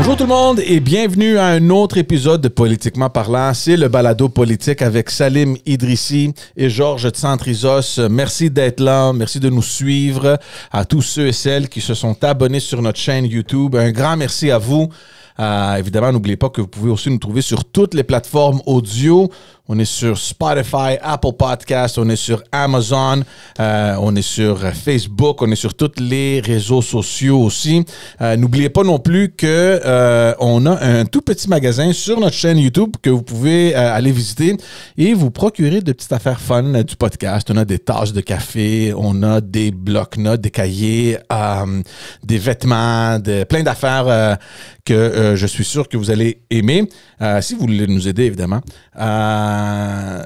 Bonjour tout le monde et bienvenue à un autre épisode de Politiquement parlant. C'est le balado politique avec Salim Idrissi et Georges Tsantrizos. Merci d'être là, merci de nous suivre. À tous ceux et celles qui se sont abonnés sur notre chaîne YouTube, un grand merci à vous. Évidemment, n'oubliez pas que vous pouvez aussi nous trouver sur toutes les plateformes audio. On est sur Spotify, Apple Podcasts, on est sur Amazon, on est sur Facebook, on est sur tous les réseaux sociaux aussi. N'oubliez pas non plus que on a un tout petit magasin sur notre chaîne YouTube que vous pouvez aller visiter et vous procurer de petites affaires fun du podcast. On a des tasses de café, on a des blocs-notes, des cahiers, des vêtements, plein d'affaires que je suis sûr que vous allez aimer. Si vous voulez nous aider, évidemment.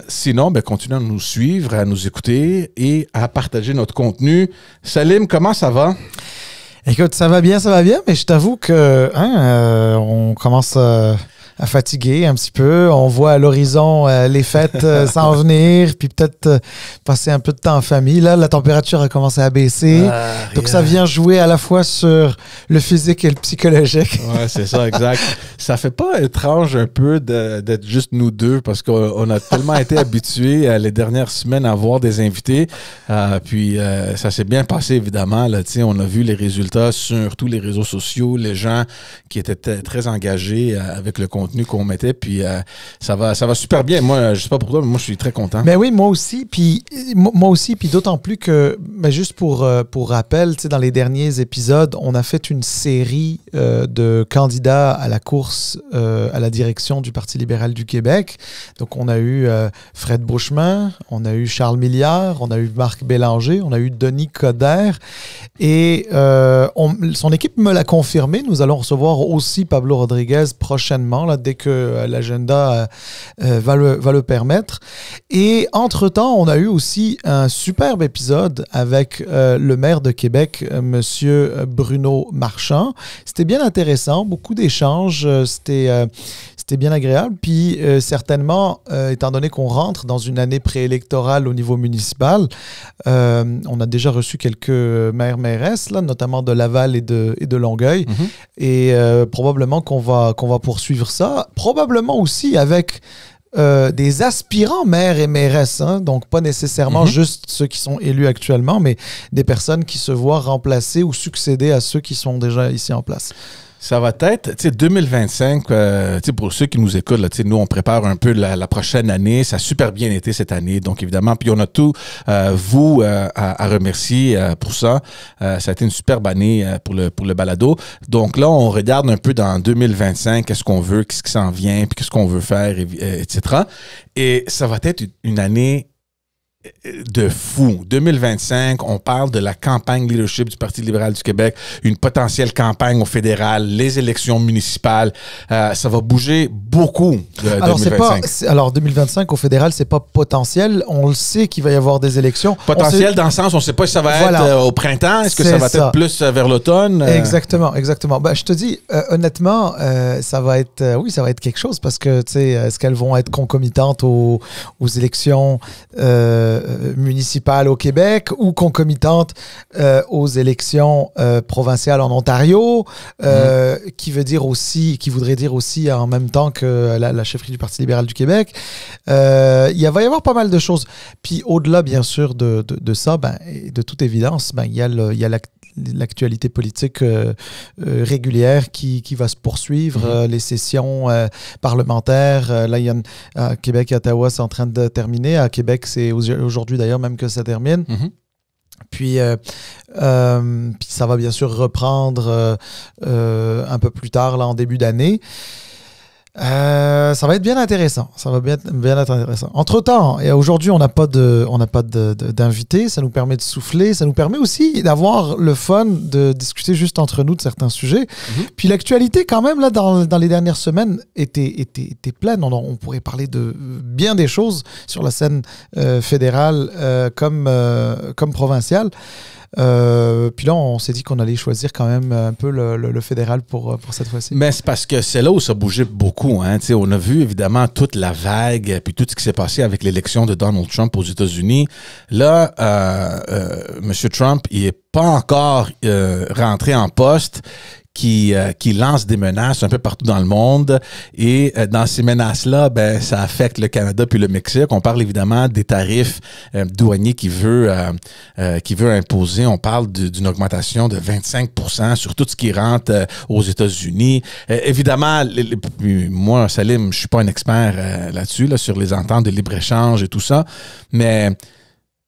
Sinon, continuez à nous suivre, à nous écouter et à partager notre contenu. Salim, comment ça va? Écoute, ça va bien, mais je t'avoue que on commence à fatiguer un petit peu. On voit à l'horizon les fêtes s'en venir, puis peut-être passer un peu de temps en famille. Là, la température a commencé à baisser. Donc, ça vient jouer à la fois sur le physique et le psychologique. Ouais, c'est ça, exact. Ça fait pas étrange un peu d'être juste nous deux parce qu'on a tellement été habitués les dernières semaines à voir des invités. Puis, ça s'est bien passé, évidemment. Là, on a vu les résultats sur tous les réseaux sociaux, les gens qui étaient très engagés avec le contenu qu'on mettait, puis ça va super bien. Moi, je sais pas pour toi, mais moi, je suis très content. Ben oui, moi aussi, puis d'autant plus que, juste pour rappel, dans les derniers épisodes, on a fait une série de candidats à la course à la direction du Parti libéral du Québec. Donc, on a eu Fred Beauchemin, on a eu Charles Milliard, on a eu Marc Bélanger, on a eu Denis Coderre, et son équipe me l'a confirmé. Nous allons recevoir aussi Pablo Rodriguez prochainement, là, dès que l'agenda va le permettre. Et entre-temps, on a eu aussi un superbe épisode avec le maire de Québec, Monsieur Bruno Marchand. C'était bien intéressant, beaucoup d'échanges, c'était bien agréable. Puis certainement, étant donné qu'on rentre dans une année préélectorale au niveau municipal, on a déjà reçu quelques maires-mairesses, là, notamment de Laval et de Longueuil. Mm-hmm. Et probablement qu'on va poursuivre ça. Probablement aussi avec des aspirants maires et mairesses, hein? Donc pas nécessairement juste ceux qui sont élus actuellement, mais des personnes qui se voient remplacer ou succéder à ceux qui sont déjà ici en place. Ça va être, 2025, pour ceux qui nous écoutent, là, nous, on prépare un peu la prochaine année. Ça a super bien été cette année, donc évidemment. Puis on a tout vous à remercier pour ça. Ça a été une superbe année pour le balado. Donc là, on regarde un peu dans 2025, qu'est-ce qu'on veut, qu'est-ce qui s'en vient, puis qu'est-ce qu'on veut faire, etc. Et ça va être une année de fou. 2025, on parle de la campagne leadership du Parti libéral du Québec, une potentielle campagne au fédéral, les élections municipales. Ça va bouger beaucoup de 2025. Alors, 2025 au fédéral, c'est pas potentiel. On le sait qu'il va y avoir des élections. Potentiel dans le sens, on ne sait pas si ça va être au printemps. Est-ce que ça va être plus vers l'automne? Exactement. Je te dis, honnêtement, ça va être quelque chose parce que, est-ce qu'elles vont être concomitantes aux élections municipales au Québec ou concomitantes aux élections provinciales en Ontario, qui voudrait dire aussi en même temps que la chefferie du Parti libéral du Québec. Il va y avoir pas mal de choses. Puis au-delà, bien sûr, de ça, et de toute évidence, il y a l'actualité politique régulière qui va se poursuivre, les sessions parlementaires. Là, à Québec et Ottawa, c'est en train de terminer. À Québec, c'est aujourd'hui d'ailleurs même que ça termine. Puis ça va bien sûr reprendre un peu plus tard, là, en début d'année. Ça va être bien intéressant. Entre-temps, et aujourd'hui, on n'a pas d'invité. Ça nous permet de souffler. Ça nous permet aussi d'avoir le fun de discuter juste entre nous de certains sujets. Puis l'actualité, quand même, là, dans les dernières semaines, était pleine. On pourrait parler de bien des choses sur la scène fédérale comme provinciale. Puis là, on s'est dit qu'on allait choisir quand même un peu le fédéral pour cette fois-ci. Mais c'est parce que c'est là où ça bougeait beaucoup. Hein? On a vu évidemment toute la vague, puis tout ce qui s'est passé avec l'élection de Donald Trump aux États-Unis. Là, M. Trump, il n'est pas encore rentré en poste. qui lance des menaces un peu partout dans le monde. Et dans ces menaces-là, ben, ça affecte le Canada puis le Mexique. On parle évidemment des tarifs douaniers qu'il veut imposer. On parle d'une augmentation de 25% sur tout ce qui rentre aux États-Unis. Évidemment, moi, Salim, je suis pas un expert là-dessus, là, sur les ententes de libre-échange et tout ça, mais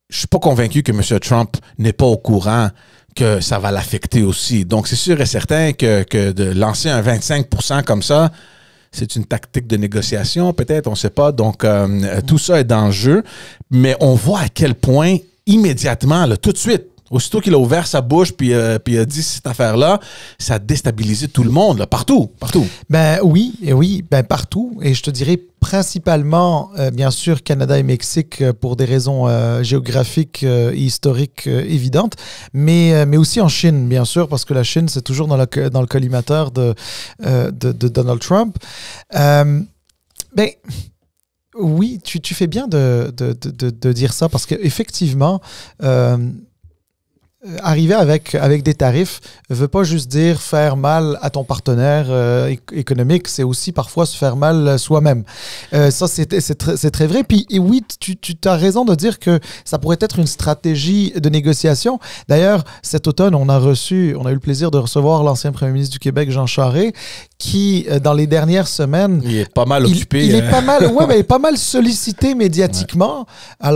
je suis pas convaincu que M. Trump n'est pas au courant que ça va l'affecter aussi. Donc, c'est sûr et certain que de lancer un 25% comme ça, c'est une tactique de négociation, peut-être, on ne sait pas. Donc, tout ça est dans le jeu. Mais on voit à quel point, immédiatement, là, tout de suite, aussitôt qu'il a ouvert sa bouche puis a dit cette affaire-là, ça a déstabilisé tout le monde, là, partout. Ben oui, ben partout. Et je te dirais principalement, bien sûr, Canada et Mexique pour des raisons géographiques et historiques évidentes, mais aussi en Chine, bien sûr, parce que la Chine, c'est toujours dans le collimateur de Donald Trump. Ben oui, tu fais bien de dire ça, parce qu'effectivement, arriver avec des tarifs ne veut pas juste dire faire mal à ton partenaire économique, c'est aussi parfois se faire mal soi-même. Ça, c'est très vrai. Puis et oui, tu as raison de dire que ça pourrait être une stratégie de négociation. D'ailleurs, cet automne, on a eu le plaisir de recevoir l'ancien premier ministre du Québec, Jean Charest, qui, dans les dernières semaines... Il est pas mal occupé. Il est pas mal, ouais, mais pas mal sollicité médiatiquement. Ouais.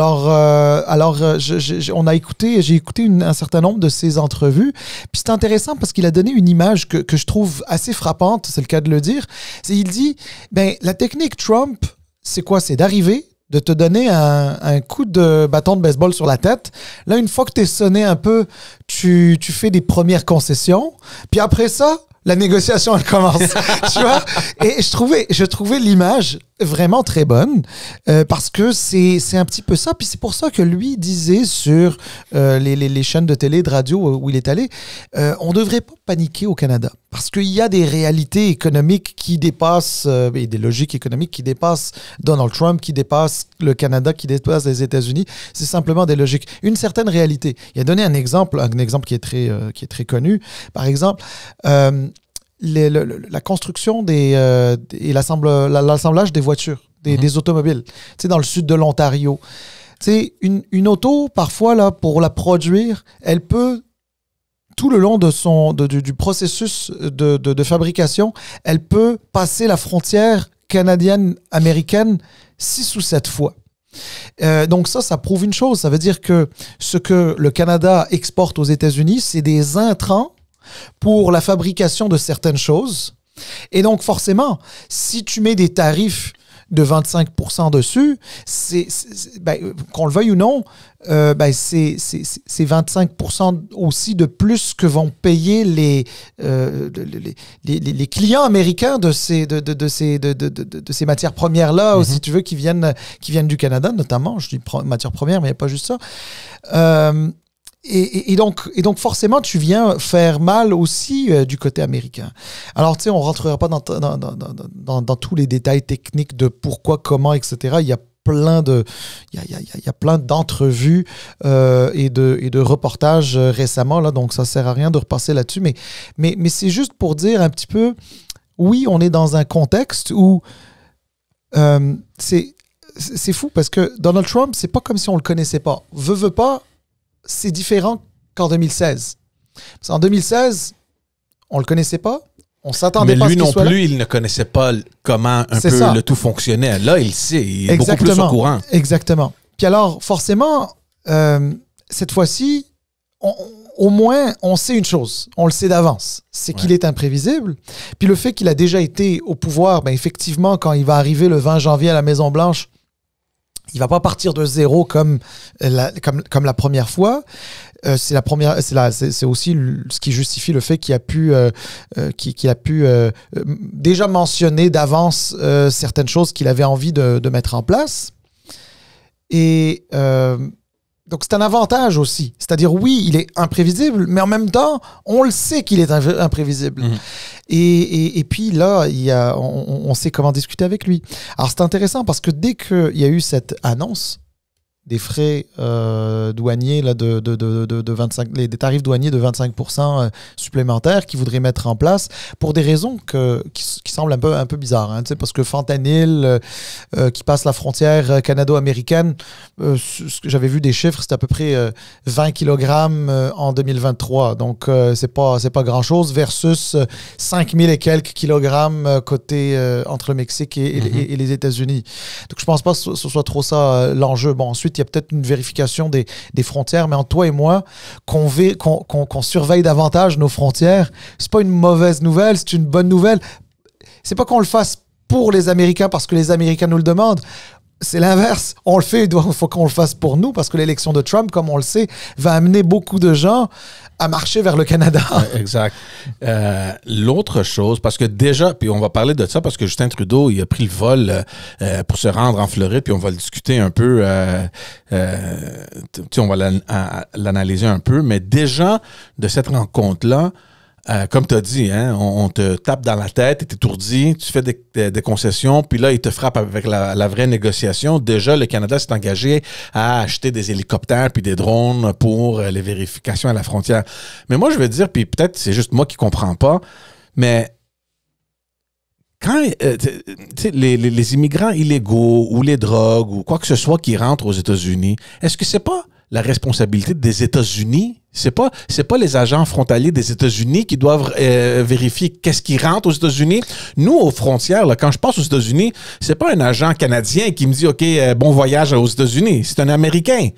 J'ai écouté un certain nombre de ses entrevues. Puis c'est intéressant parce qu'il a donné une image que je trouve assez frappante, c'est le cas de le dire. Il dit, ben, la technique Trump, c'est quoi? C'est d'arriver, de te donner un coup de bâton de baseball sur la tête. Là, une fois que tu es sonné un peu, tu fais des premières concessions. Puis après ça, la négociation, elle commence. Tu vois? Et je trouvais l'image vraiment très bonne parce que c'est un petit peu ça. Puis c'est pour ça que lui disait sur les chaînes de télé, de radio où il est allé, on ne devrait pas paniquer au Canada parce qu'il y a des réalités économiques qui dépassent, et des logiques économiques qui dépassent Donald Trump, qui dépassent le Canada, qui dépassent les États-Unis. C'est simplement des logiques. Une certaine réalité. Il a donné un exemple qui est très connu. Par exemple, la construction et l'assemblage des voitures, des automobiles. Tu sais, dans le sud de l'Ontario. Tu sais, une auto, parfois, là, pour la produire, elle peut, tout le long du processus de fabrication, elle peut passer la frontière canadienne-américaine 6 ou 7 fois. Donc ça prouve une chose. Ça veut dire que ce que le Canada exporte aux États-Unis, c'est des intrants pour la fabrication de certaines choses. Et donc, forcément, si tu mets des tarifs de 25% dessus, qu'on le veuille ou non, c'est 25% aussi de plus que vont payer les clients américains de ces matières premières-là, si tu veux, qui viennent du Canada, notamment. Je dis matières premières, mais il n'y a pas juste ça. Et donc, forcément, tu viens faire mal aussi du côté américain. Alors, tu sais, on ne rentrera pas dans tous les détails techniques de pourquoi, comment, etc. Il y a plein d'entrevues et de reportages récemment, là, donc ça ne sert à rien de repasser là-dessus. Mais c'est juste pour dire un petit peu, oui, on est dans un contexte où c'est fou parce que Donald Trump, c'est pas comme si on le connaissait pas. Veut pas, c'est différent qu'en 2016. Parce qu'en 2016, on le connaissait pas, on s'attendait pas à ce qu'il soit là. Mais lui non plus, il ne connaissait pas comment le tout fonctionnait. Là, il sait, il est beaucoup plus au courant. Exactement. Puis alors, forcément, cette fois-ci, au moins, on sait une chose, on le sait d'avance, c'est qu'il est imprévisible. Puis le fait qu'il a déjà été au pouvoir, ben effectivement, quand il va arriver le 20 janvier à la Maison-Blanche, il va pas partir de zéro comme la première fois. C'est aussi ce qui justifie le fait qu'il a pu déjà mentionner d'avance certaines choses qu'il avait envie de mettre en place. Et donc c'est un avantage aussi. C'est-à-dire, oui, il est imprévisible, mais en même temps, on le sait qu'il est imprévisible. Mmh. Et puis là, on sait comment discuter avec lui. Alors c'est intéressant parce que dès qu'il y a eu cette annonce des frais douaniers là, de 25, des tarifs douaniers de 25% supplémentaires qu'ils voudraient mettre en place pour des raisons qui semblent un peu bizarres. Hein, parce que fentanyl qui passe la frontière canado-américaine, j'avais vu des chiffres, c'était à peu près 20 kg en 2023. Donc, c'est pas grand-chose versus 5000 et quelques kilogrammes côté entre le Mexique et les États-Unis. Donc, je pense pas que ce soit trop ça l'enjeu. Bon, ensuite, il y a peut-être une vérification des frontières, mais en toi et moi, qu'on surveille davantage nos frontières, c'est pas une mauvaise nouvelle, c'est une bonne nouvelle. C'est pas qu'on le fasse pour les Américains parce que les Américains nous le demandent. C'est l'inverse. On le fait, il faut qu'on le fasse pour nous parce que l'élection de Trump, comme on le sait, va amener beaucoup de gens à marcher vers le Canada. Exact. L'autre chose, parce que déjà, puis on va parler de ça parce que Justin Trudeau, il a pris le vol pour se rendre en Floride, puis on va le discuter un peu, on va l'analyser un peu, mais déjà, de cette rencontre-là, comme tu as dit, hein, on te tape dans la tête, tu es étourdi, tu fais des concessions, puis là, il te frappe avec la vraie négociation. Déjà, le Canada s'est engagé à acheter des hélicoptères puis des drones pour les vérifications à la frontière. Mais moi, je veux dire, puis peut-être c'est juste moi qui comprends pas, mais quand les immigrants illégaux ou les drogues ou quoi que ce soit qui rentrent aux États-Unis, est-ce que c'est pas la responsabilité des États-Unis? C'est pas les agents frontaliers des États-Unis qui doivent vérifier qu'est-ce qui rentre aux États-Unis. Nous, aux frontières, là, quand je passe aux États-Unis, c'est pas un agent canadien qui me dit « OK, bon voyage aux États-Unis ». C'est un Américain.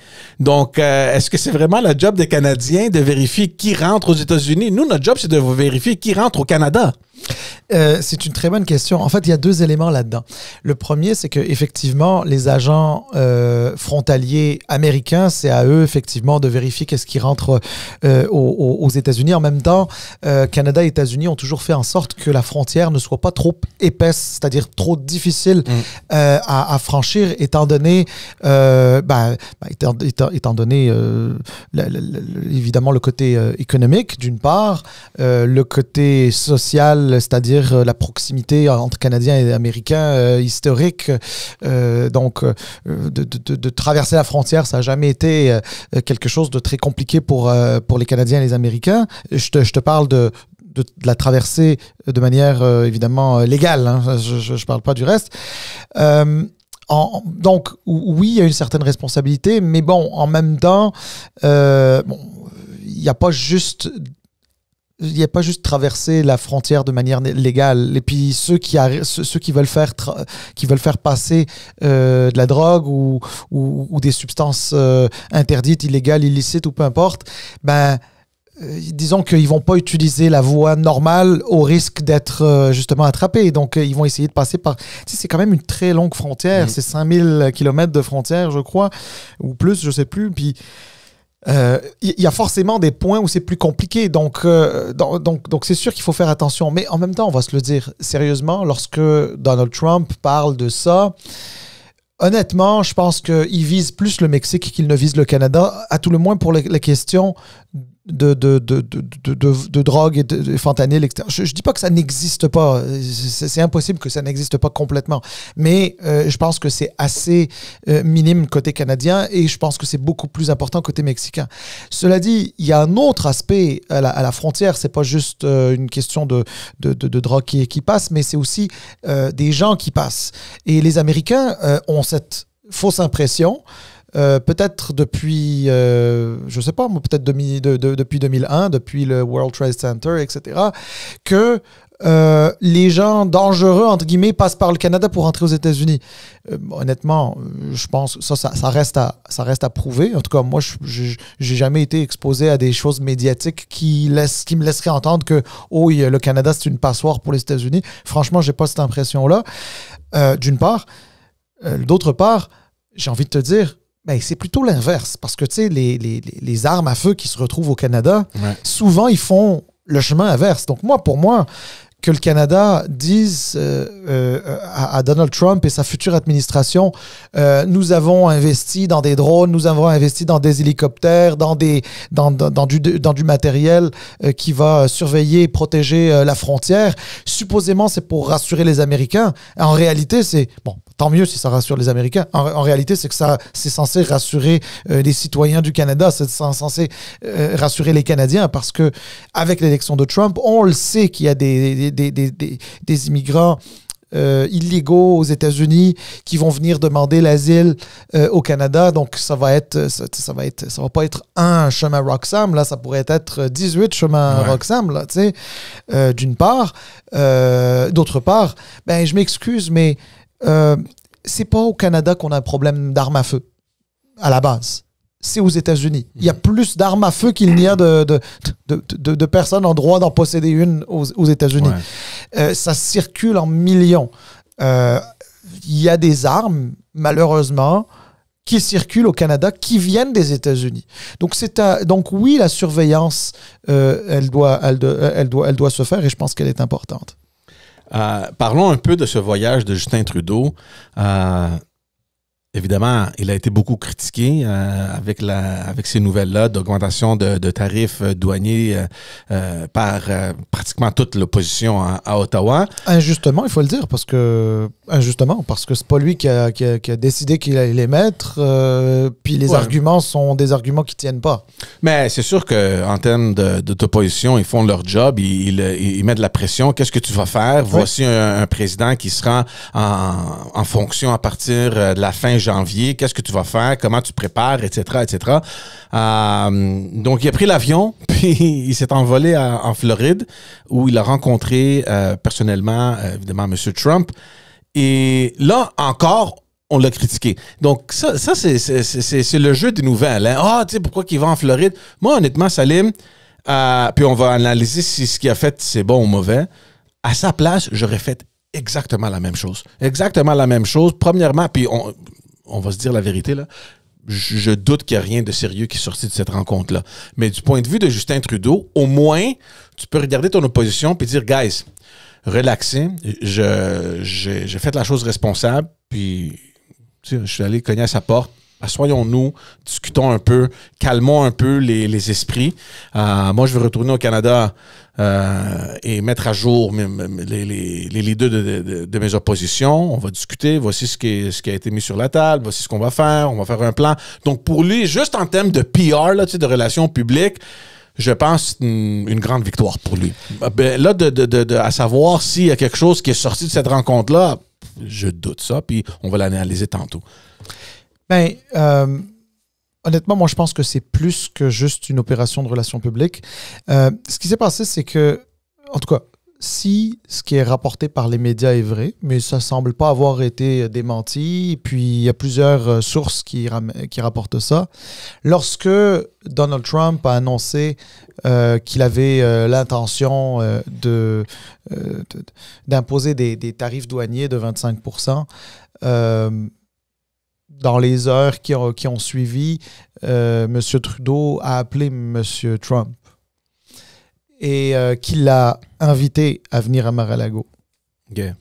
Donc, est-ce que c'est vraiment le job des Canadiens de vérifier qui rentre aux États-Unis? Nous, notre job, c'est de vérifier qui rentre au Canada. C'est une très bonne question. En fait, il y a deux éléments là-dedans. Le premier, c'est qu'effectivement, les agents frontaliers américains, c'est à eux, effectivement, de vérifier qu'est-ce qui rentre aux États-Unis. En même temps, Canada et États-Unis ont toujours fait en sorte que la frontière ne soit pas trop épaisse, c'est-à-dire trop difficile à franchir, étant donné, évidemment, le côté économique, d'une part, le côté social, c'est-à-dire la proximité entre Canadiens et Américains historique. Donc, de traverser la frontière, ça n'a jamais été quelque chose de très compliqué pour les Canadiens et les Américains. Je te parle de la traversée de manière évidemment légale. Hein. Je ne parle pas du reste. Donc, oui, il y a une certaine responsabilité, mais bon, en même temps, il n'y a pas juste traverser la frontière de manière légale. Et puis ceux qui veulent faire passer de la drogue ou des substances interdites, illégales, illicites ou peu importe, disons qu'ils vont pas utiliser la voie normale au risque d'être justement attrapés. Donc, ils vont essayer de passer par... Tu sais, c'est quand même une très longue frontière. C'est 5000 km de frontière, je crois, ou plus, je sais plus. Puis, il y a forcément des points où c'est plus compliqué. Donc c'est sûr qu'il faut faire attention. Mais en même temps, on va se le dire sérieusement, lorsque Donald Trump parle de ça... Honnêtement, je pense qu'il vise plus le Mexique qu'il ne vise le Canada, à tout le moins pour la question de drogue et de fentanyl, etc. Je ne dis pas que ça n'existe pas. C'est impossible que ça n'existe pas complètement. Mais je pense que c'est assez minime côté canadien et je pense que c'est beaucoup plus important côté mexicain. Cela dit, il y a un autre aspect à la frontière. Ce n'est pas juste une question de drogue qui passe, mais c'est aussi des gens qui passent. Et les Américains ont cette fausse impression, peut-être depuis, je sais pas, peut-être depuis 2001, depuis le World Trade Center, etc., que les gens dangereux, entre guillemets, passent par le Canada pour entrer aux États-Unis. Honnêtement, je pense que ça reste à prouver. En tout cas, moi, j'ai jamais été exposé à des choses médiatiques qui me laisseraient entendre que le Canada, c'est une passoire pour les États-Unis. Franchement, j'ai pas cette impression-là, d'une part. D'autre part, j'ai envie de te dire, c'est plutôt l'inverse. Parce que, tu sais, les armes à feu qui se retrouvent au Canada, souvent, ils font le chemin inverse. Donc, pour moi, que le Canada dise à Donald Trump et sa future administration, nous avons investi dans des drones, nous avons investi dans des hélicoptères, dans du matériel qui va surveiller et protéger la frontière. Supposément, c'est pour rassurer les Américains. En réalité, c'est... Bon, tant mieux si ça rassure les Américains. En réalité, c'est censé rassurer les citoyens du Canada, c'est censé rassurer les Canadiens, parce que avec l'élection de Trump, on le sait qu'il y a des immigrants illégaux aux États-Unis qui vont venir demander l'asile au Canada. Donc, ça va pas être un chemin Roxham, là, ça pourrait être 18 chemins Roxham, là, tu sais, d'une part. D'autre part, ben, je m'excuse, mais c'est pas au Canada qu'on a un problème d'armes à feu, à la base. C'est aux États-Unis. Il y a plus d'armes à feu qu'il n'y a de personnes en droit d'en posséder une aux États-Unis. Ouais. Ça circule en millions. Il y a des armes, malheureusement, qui circulent au Canada, qui viennent des États-Unis. Donc oui, la surveillance, elle doit se faire, et je pense qu'elle est importante. Parlons un peu de ce voyage de Justin Trudeau. Évidemment, il a été beaucoup critiqué avec ces nouvelles-là d'augmentation de tarifs douaniers par pratiquement toute l'opposition à Ottawa. Injustement, il faut le dire, parce que c'est pas lui qui a décidé qu'il allait les mettre, puis les arguments sont des arguments qui tiennent pas. Mais c'est sûr qu'en termes d'opposition, ils font leur job, ils mettent de la pression. Qu'est-ce que tu vas faire? Oui. Voici un président qui sera en fonction à partir de la fin janvier. Qu'est-ce que tu vas faire? Comment tu prépares? Etc., etc. Donc, il a pris l'avion, puis il s'est envolé en Floride, où il a rencontré personnellement, évidemment, M. Trump. Et là, encore, on l'a critiqué. Donc, ça c'est le jeu des nouvelles. Hein? Ah, tu sais, pourquoi qu'il va en Floride? Moi, honnêtement, Salim, puis on va analyser si ce qu'il a fait, c'est bon ou mauvais. À sa place, j'aurais fait exactement la même chose. Exactement la même chose. Premièrement, puis on va se dire la vérité, là. Je doute qu'il n'y a rien de sérieux qui est sorti de cette rencontre-là. Mais du point de vue de Justin Trudeau, au moins, tu peux regarder ton opposition et dire, guys, relaxez, j'ai fait la chose responsable, puis tu sais, je suis allé cogner à sa porte. Assoyons-nous, discutons un peu, calmons un peu les esprits. Moi, je veux retourner au Canada et mettre à jour les leaders de mes oppositions. On va discuter, voici ce qui a été mis sur la table, voici ce qu'on va faire, on va faire un plan. Donc, pour lui, juste en termes de PR, là, tu sais, de relations publiques, je pense une grande victoire pour lui. Ben, là, à savoir s'il y a quelque chose qui est sorti de cette rencontre-là, je doute ça, puis on va l'analyser tantôt. Ben, honnêtement, moi, je pense que c'est plus que juste une opération de relations publiques. Ce qui s'est passé, c'est que, en tout cas, si ce qui est rapporté par les médias est vrai, mais ça semble pas avoir été démenti, puis il y a plusieurs sources qui rapportent ça. Lorsque Donald Trump a annoncé qu'il avait l'intention d'imposer des tarifs douaniers de 25%, dans les heures qui ont suivi, M. Trudeau a appelé M. Trump et qu'il l'a invité à venir à Mar-a-Lago. Okay.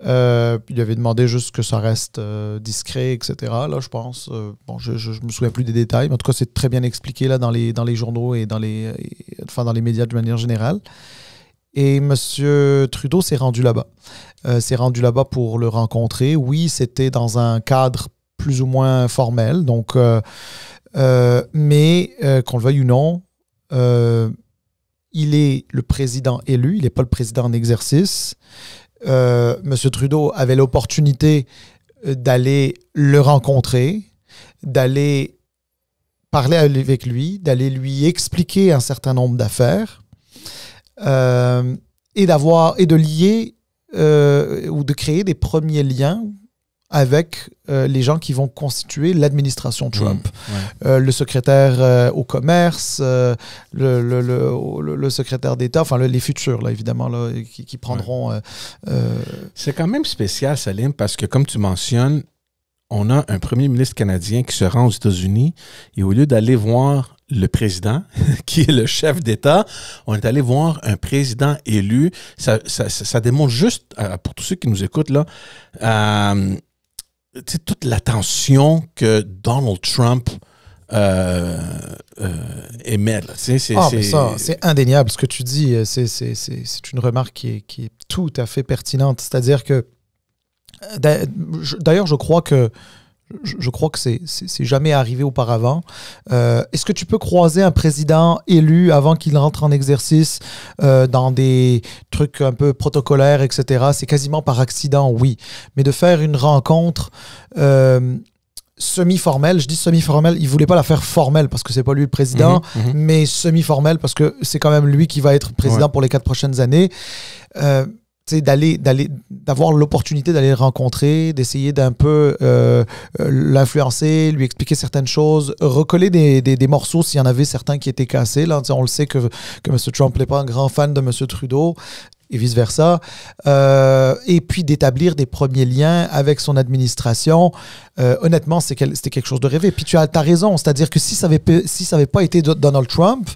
Il avait demandé juste que ça reste discret, etc. Là, je pense. Bon, je me souviens plus des détails, mais en tout cas, c'est très bien expliqué là, dans les journaux et dans les médias de manière générale. Et M. Trudeau s'est rendu là-bas. S'est rendu là-bas pour le rencontrer. Oui, c'était dans un cadre plus ou moins formel, donc, mais qu'on le veuille ou non, il est le président élu, il n'est pas le président en exercice. M. Trudeau avait l'opportunité d'aller le rencontrer, d'aller parler avec lui, d'aller lui expliquer un certain nombre d'affaires et de lier ou de créer des premiers liens avec les gens qui vont constituer l'administration Trump. Le secrétaire au commerce, le secrétaire d'État, enfin les futurs, là, évidemment, là, qui prendront... C'est quand même spécial, Salim, parce que comme tu mentionnes, on a un premier ministre canadien qui se rend aux États-Unis et au lieu d'aller voir le président, qui est le chef d'État, on est allé voir un président élu. Ça démontre juste, pour tous ceux qui nous écoutent, là, toute l'attention que Donald Trump émet. C'est indéniable ce que tu dis. C'est une remarque qui est tout à fait pertinente. C'est-à-dire que, d'ailleurs, je crois que c'est jamais arrivé auparavant. Est-ce que tu peux croiser un président élu avant qu'il rentre en exercice dans des trucs un peu protocolaires, etc. C'est quasiment par accident, oui. Mais de faire une rencontre semi-formelle, je dis semi-formelle, il ne voulait pas la faire formelle parce que c'est pas lui le président, mais semi-formelle parce que c'est quand même lui qui va être président pour les 4 prochaines années. D'avoir l'opportunité d'aller le rencontrer, d'essayer d'un peu l'influencer, lui expliquer certaines choses, recoller des morceaux s'il y en avait certains qui étaient cassés. Là, on le sait que M. Trump n'est pas un grand fan de M. Trudeau et vice-versa. Et puis d'établir des premiers liens avec son administration. Honnêtement, c'était quelque chose de rêvé. Puis tu as raison, c'est-à-dire que si ça avait pas été Donald Trump,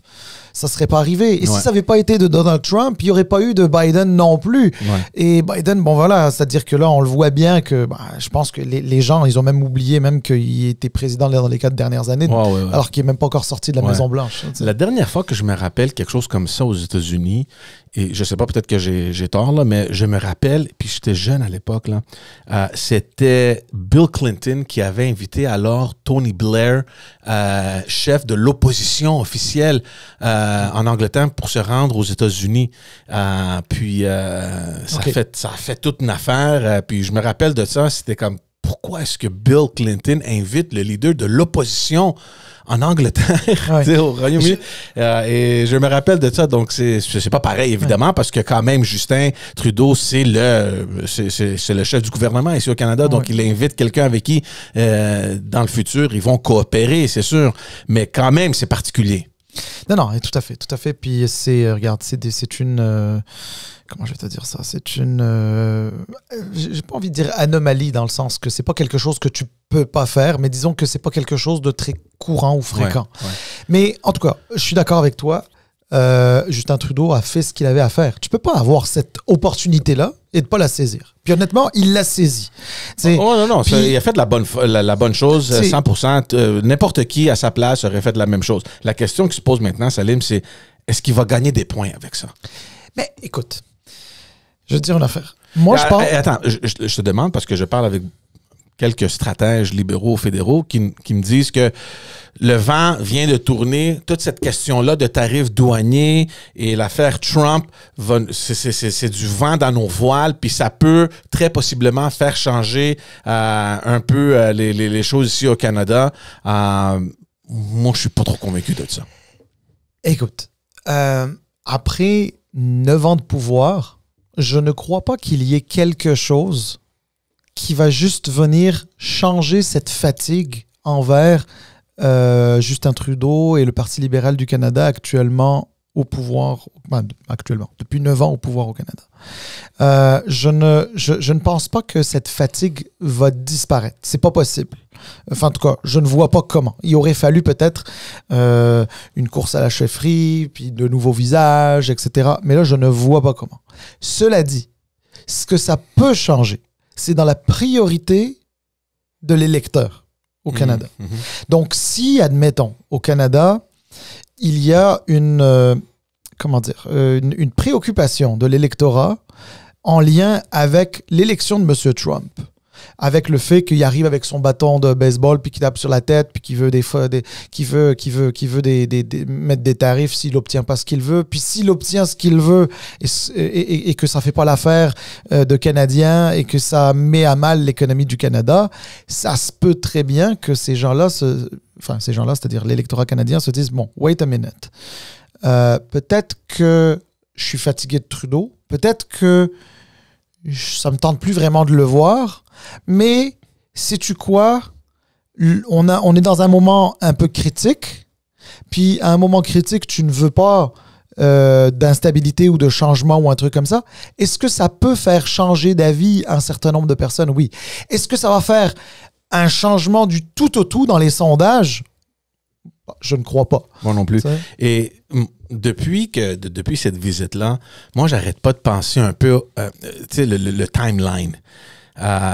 ça ne serait pas arrivé. Et si ça n'avait pas été de Donald Trump, il n'y aurait pas eu de Biden non plus. Ouais. Et Biden, bon voilà, c'est-à-dire que là, on le voit bien que je pense que les gens, ils ont même oublié même qu'il était président dans les 4 dernières années, alors qu'il n'est même pas encore sorti de la Maison-Blanche. La dernière fois que je me rappelle quelque chose comme ça aux États-Unis, et je ne sais pas, peut-être que j'ai tort, là, mais je me rappelle, puis j'étais jeune à l'époque, là, c'était Bill Clinton qui avait invité alors Tony Blair, chef de l'opposition officielle en Angleterre, pour se rendre aux États-Unis. Puis ça a fait toute une affaire. Puis je me rappelle de ça, c'était comme, pourquoi est-ce que Bill Clinton invite le leader de l'opposition en Angleterre, au Royaume-Uni? Et je me rappelle de ça, donc c'est pas pareil, évidemment, parce que quand même, Justin Trudeau, c'est le chef du gouvernement ici au Canada, donc il invite quelqu'un avec qui, dans le futur, ils vont coopérer, c'est sûr, mais quand même, c'est particulier. Non, tout à fait. Puis regarde, c'est une... comment je vais te dire ça? C'est une... j'ai pas envie de dire anomalie dans le sens que c'est pas quelque chose que tu peux pas faire, mais disons que c'est pas quelque chose de très courant ou fréquent. Ouais. Mais en tout cas, je suis d'accord avec toi. Justin Trudeau a fait ce qu'il avait à faire. Tu peux pas avoir cette opportunité-là et de pas la saisir. Puis honnêtement, il l'a saisi. Non. Puis, il a fait la bonne chose 100%. N'importe qui à sa place aurait fait la même chose. La question qui se pose maintenant, Salim, c'est est-ce qu'il va gagner des points avec ça? Mais écoute, je vais te dire une affaire. Moi, je pense... Attends, je te demande parce que je parle avec quelques stratèges libéraux fédéraux qui me disent que le vent vient de tourner. Toute cette question-là de tarifs douaniers et l'affaire Trump, c'est du vent dans nos voiles, puis ça peut très possiblement faire changer un peu les choses ici au Canada. Moi, je suis pas trop convaincu de ça. Écoute, après 9 ans de pouvoir, je ne crois pas qu'il y ait quelque chose qui va juste venir changer cette fatigue envers Justin Trudeau et le Parti libéral du Canada actuellement au pouvoir, depuis 9 ans au pouvoir au Canada. Je ne pense pas que cette fatigue va disparaître. C'est pas possible. Enfin, en tout cas, je ne vois pas comment. Il aurait fallu peut-être une course à la chefferie, puis de nouveaux visages, etc. Mais là, je ne vois pas comment. Cela dit, ce que ça peut changer, c'est dans la priorité de l'électeur au Canada. Donc, si, admettons, au Canada, il y a une préoccupation de l'électorat en lien avec l'élection de M. Trump, avec le fait qu'il arrive avec son bâton de baseball puis qu'il tape sur la tête puis qu'il veut mettre des tarifs s'il n'obtient pas ce qu'il veut, puis s'il obtient ce qu'il veut et que ça fait pas l'affaire de Canadiens et que ça met à mal l'économie du Canada, ça se peut très bien que ces gens-là, c'est-à-dire l'électorat canadien, se disent, bon, wait a minute. Peut-être que je suis fatigué de Trudeau, peut-être que ça me tente plus vraiment de le voir, mais sais-tu quoi? On est dans un moment un peu critique, puis à un moment critique, tu ne veux pas d'instabilité ou de changement ou un truc comme ça. Est-ce que ça peut faire changer d'avis un certain nombre de personnes? Oui. Est-ce que ça va faire un changement du tout au tout dans les sondages, je ne crois pas. Moi non plus. T'sais? Et depuis cette visite-là, moi, j'arrête pas de penser un peu, tu sais, le timeline.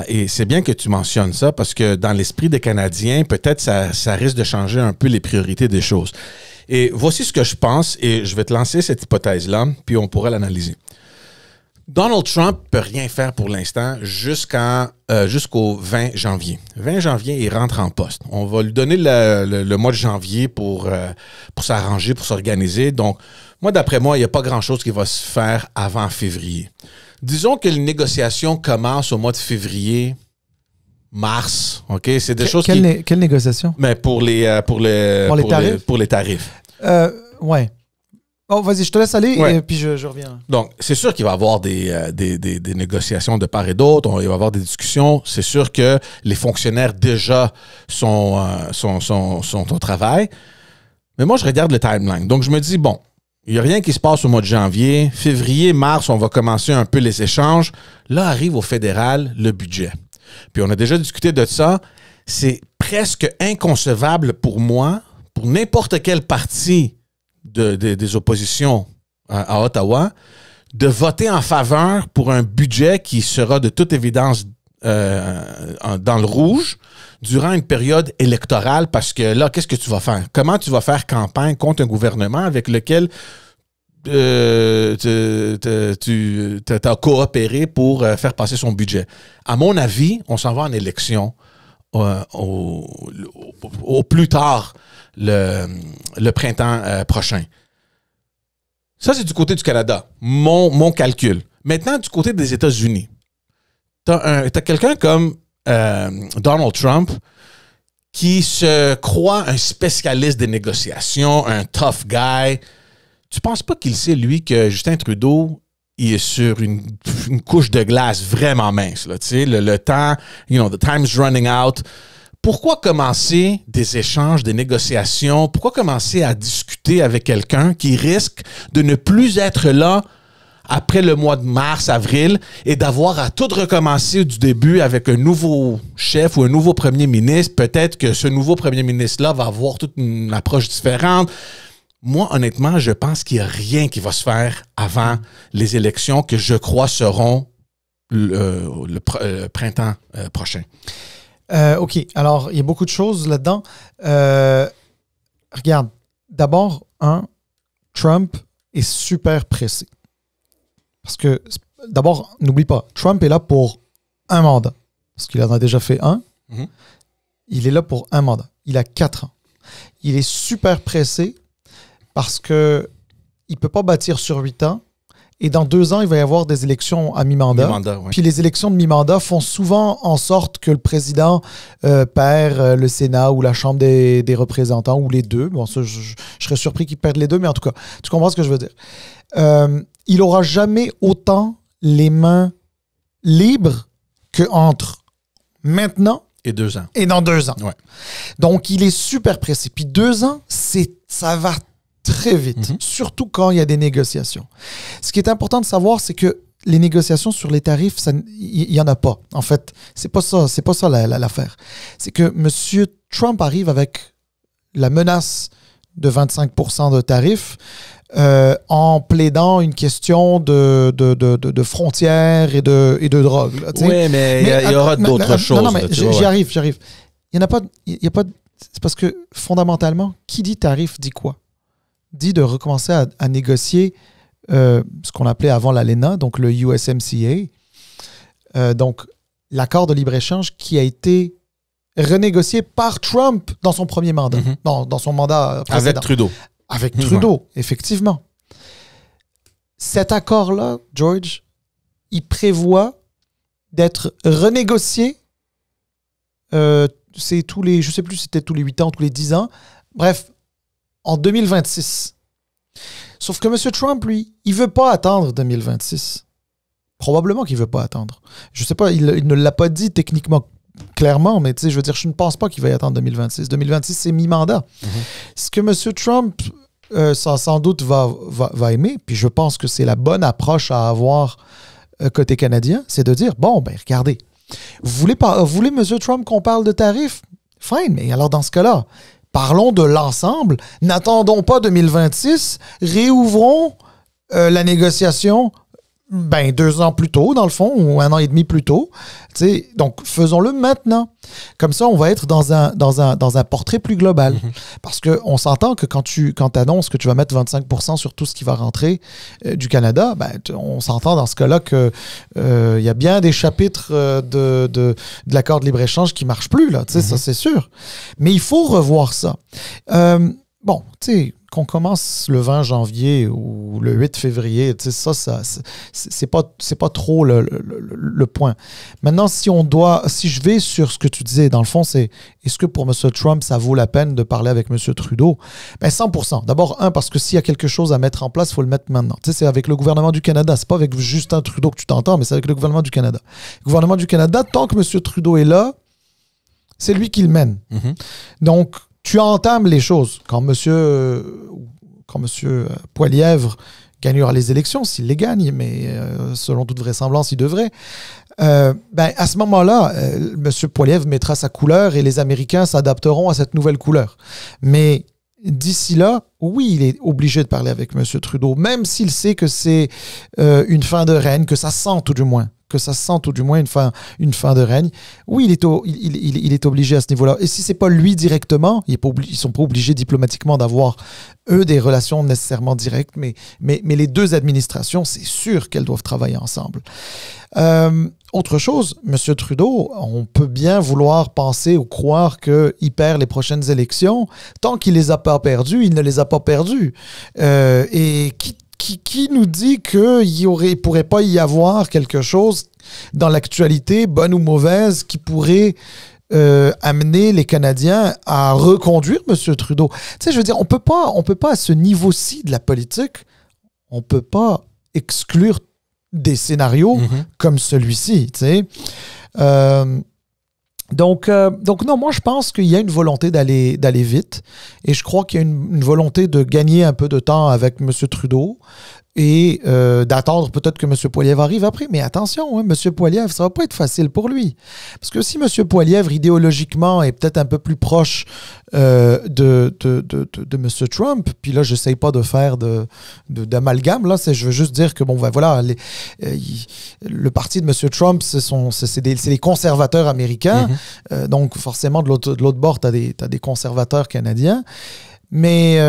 Et c'est bien que tu mentionnes ça parce que dans l'esprit des Canadiens, peut-être ça risque de changer un peu les priorités des choses. Et voici ce que je pense, et je vais te lancer cette hypothèse-là, puis on pourra l'analyser. Donald Trump peut rien faire pour l'instant jusqu'au 20 janvier. 20 janvier, il rentre en poste. On va lui donner le mois de janvier pour s'arranger, pour s'organiser. Donc, moi, d'après moi, il n'y a pas grand-chose qui va se faire avant février. Disons que les négociations commencent au mois de février, mars. OK? C'est des choses Quelle négociation? Mais pour les tarifs. Ouais. Oh, vas-y, je te laisse aller Ouais. et puis je reviens. Donc, c'est sûr qu'il va y avoir des négociations de part et d'autre. Il va y avoir des discussions. C'est sûr que les fonctionnaires déjà sont au travail. Mais moi, je regarde le timeline. Donc, je me dis, bon, il n'y a rien qui se passe au mois de janvier. Février, mars, on va commencer un peu les échanges. Là, arrive au fédéral le budget. Puis, on a déjà discuté de ça. C'est presque inconcevable pour moi, pour n'importe quel parti des oppositions à Ottawa, de voter en faveur pour un budget qui sera de toute évidence dans le rouge durant une période électorale, parce que là, qu'est-ce que tu vas faire? Comment tu vas faire campagne contre un gouvernement avec lequel tu as coopéré pour faire passer son budget? À mon avis, on s'en va en élection au plus tard le printemps prochain. Ça, c'est du côté du Canada, mon calcul. Maintenant, du côté des États-Unis, t'as quelqu'un comme Donald Trump qui se croit un spécialiste des négociations, un tough guy. Tu penses pas qu'il sait, lui, que Justin Trudeau, il est sur une couche de glace vraiment mince, là, tu sais, le temps, the time's running out. Pourquoi commencer des échanges, des négociations? Pourquoi commencer à discuter avec quelqu'un qui risque de ne plus être là après le mois de mars, avril, et d'avoir à tout recommencer du début avec un nouveau chef ou un nouveau premier ministre? Peut-être que ce nouveau premier ministre-là va avoir toute une approche différente. Moi, honnêtement, je pense qu'il n'y a rien qui va se faire avant les élections que je crois seront le printemps prochain. OK. Alors, il y a beaucoup de choses là-dedans. Regarde. D'abord, Trump est super pressé. Parce que, d'abord, n'oublie pas, Trump est là pour un mandat. Parce qu'il en a déjà fait un. Mm-hmm. Il est là pour un mandat. Il a 4 ans. Il est super pressé parce que il ne peut pas bâtir sur 8 ans. Et dans 2 ans, il va y avoir des élections à mi-mandat. Oui. Puis les élections de mi-mandat font souvent en sorte que le président perd le Sénat ou la Chambre des représentants, ou les deux. Bon, ça, je serais surpris qu'il perde les deux, mais en tout cas, tu comprends ce que je veux dire. Il n'aura jamais autant les mains libres qu'entre maintenant et 2 ans. Et dans 2 ans. Ouais. Donc, il est super pressé. Puis 2 ans, ça va très vite, surtout quand il y a des négociations. Ce qui est important de savoir, c'est que les négociations sur les tarifs, il n'y en a pas. En fait, c'est pas ça l'affaire. C'est que M. Trump arrive avec la menace de 25% de tarifs en plaidant une question de frontières et de drogue. Oui, mais il y aura d'autres choses. Non, mais j'y arrive. Il n'y en a pas... C'est parce que, fondamentalement, qui dit tarif dit quoi? Dit de recommencer à négocier ce qu'on appelait avant l'ALENA, donc le USMCA, donc l'accord de libre-échange qui a été renégocié par Trump dans son premier mandat, dans son mandat précédent. Avec Trudeau. Avec Trudeau, effectivement. Cet accord-là, George, il prévoit d'être renégocié, c'est tous les, je ne sais plus si c'était tous les 8 ans, tous les 10 ans, bref, en 2026. Sauf que M. Trump, lui, il ne veut pas attendre 2026. Probablement qu'il ne veut pas attendre. Je ne sais pas, il ne l'a pas dit techniquement clairement, mais je veux dire, je ne pense pas qu'il va y attendre 2026. 2026, c'est mi-mandat. Ce que M. Trump, sans doute, va aimer, puis je pense que c'est la bonne approche à avoir côté canadien, c'est de dire, bon, ben regardez, vous voulez, M. Trump, qu'on parle de tarifs? Fine, mais alors dans ce cas-là, parlons de l'ensemble. N'attendons pas 2026. Réouvrons la négociation 2 ans plus tôt, dans le fond, ou 1 an et demi plus tôt. T'sais, donc, faisons-le maintenant. Comme ça, on va être dans un portrait plus global. Parce qu'on s'entend que quand tu annonces que tu vas mettre 25% sur tout ce qui va rentrer du Canada, on s'entend dans ce cas-là qu'il y a bien des chapitres de l'accord de libre-échange qui ne marchent plus, là. Ça, c'est sûr. Mais il faut revoir ça. Bon, tu sais, qu'on commence le 20 janvier ou le 8 février, ça c'est pas trop le point. Maintenant, si je vais sur ce que tu disais, dans le fond, c'est est-ce que pour M. Trump, ça vaut la peine de parler avec M. Trudeau? 100%. D'abord, parce que s'il y a quelque chose à mettre en place, il faut le mettre maintenant. Tu sais, c'est avec le gouvernement du Canada. C'est pas avec Justin Trudeau que tu t'entends, mais c'est avec le gouvernement du Canada. Le gouvernement du Canada, tant que M. Trudeau est là, c'est lui qui le mène. Donc, tu entames les choses. Quand monsieur Poilievre gagnera les élections, s'il les gagne, mais selon toute vraisemblance, il devrait, à ce moment-là, monsieur Poilievre mettra sa couleur et les Américains s'adapteront à cette nouvelle couleur. Mais d'ici là, oui, il est obligé de parler avec monsieur Trudeau, même s'il sait que c'est une fin de règne, que ça sent tout du moins une fin de règne. Oui, il est obligé à ce niveau-là. Et si c'est pas lui directement, ils sont pas obligés diplomatiquement d'avoir, eux, des relations nécessairement directes, mais les deux administrations, c'est sûr qu'elles doivent travailler ensemble. Autre chose, M. Trudeau, on peut bien vouloir penser ou croire qu'il perd les prochaines élections. Tant qu'il les a pas perdues, il ne les a pas perdues. Et qui nous dit qu'il pourrait pas y avoir quelque chose dans l'actualité, bonne ou mauvaise, qui pourrait amener les Canadiens à reconduire M. Trudeau? Tu sais, je veux dire, on peut pas à ce niveau-ci de la politique, on peut pas exclure des scénarios comme celui-ci, tu sais. Donc non, moi je pense qu'il y a une volonté d'aller vite et je crois qu'il y a une volonté de gagner un peu de temps avec M. Trudeau et d'attendre peut-être que M. Poilievre arrive après. Mais attention, M. Poilievre, ça va pas être facile pour lui. Parce que si M. Poilievre, idéologiquement, est peut-être un peu plus proche de M. Trump, puis là, j'essaye pas de faire d'amalgame, là, je veux juste dire que, voilà, le parti de M. Trump, c'est les conservateurs américains. Donc, forcément, de l'autre bord, t'as des conservateurs canadiens. Mais